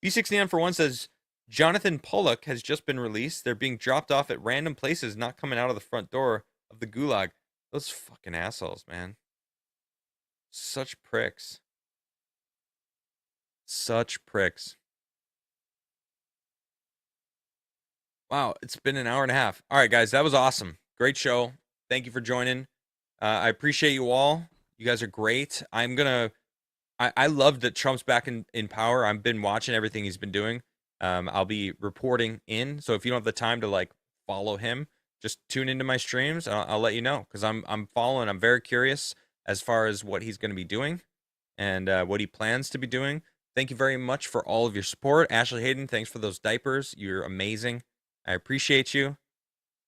B69 for one says, Jonathan Pollock has just been released. They're being dropped off at random places, not coming out of the front door of the gulag. Those fucking assholes, man. Such pricks. Such pricks. Wow, it's been an hour and a half. All right, guys, that was awesome. Great show. Thank you for joining. I appreciate you all. You guys are great. I love that Trump's back in power. I've been watching everything he's been doing. I'll be reporting in. So if you don't have the time to follow him, just tune into my streams. I'll let you know, because I'm following. I'm very curious as far as what he's going to be doing and what he plans to be doing. Thank you very much for all of your support. Ashley Hayden, thanks for those diapers. You're amazing. I appreciate you.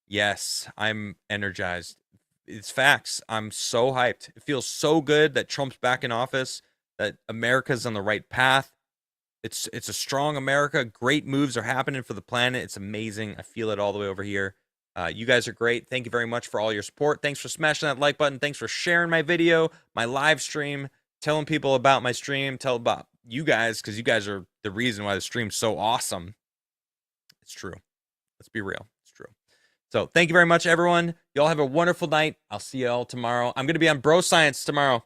Yes, I'm energized. It's facts. I'm so hyped. It feels so good that Trump's back in office, that America's on the right path. It's a strong America. Great moves are happening for the planet. It's amazing. I feel it all the way over here. You guys are great. Thank you very much for all your support. Thanks for smashing that like button. Thanks for sharing my video, my live stream, telling people about my stream. Tell about you guys, because you guys are the reason why the stream's so awesome. It's true. Let's be real. It's true. So thank you very much, everyone. Y'all have a wonderful night. I'll see y'all tomorrow. I'm going to be on Bro Science tomorrow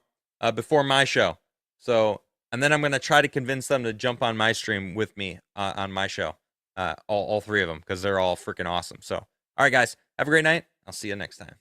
before my show. So, and then I'm going to try to convince them to jump on my stream with me on my show. All three of them, because they're all freaking awesome. So, all right, guys, have a great night. I'll see you next time.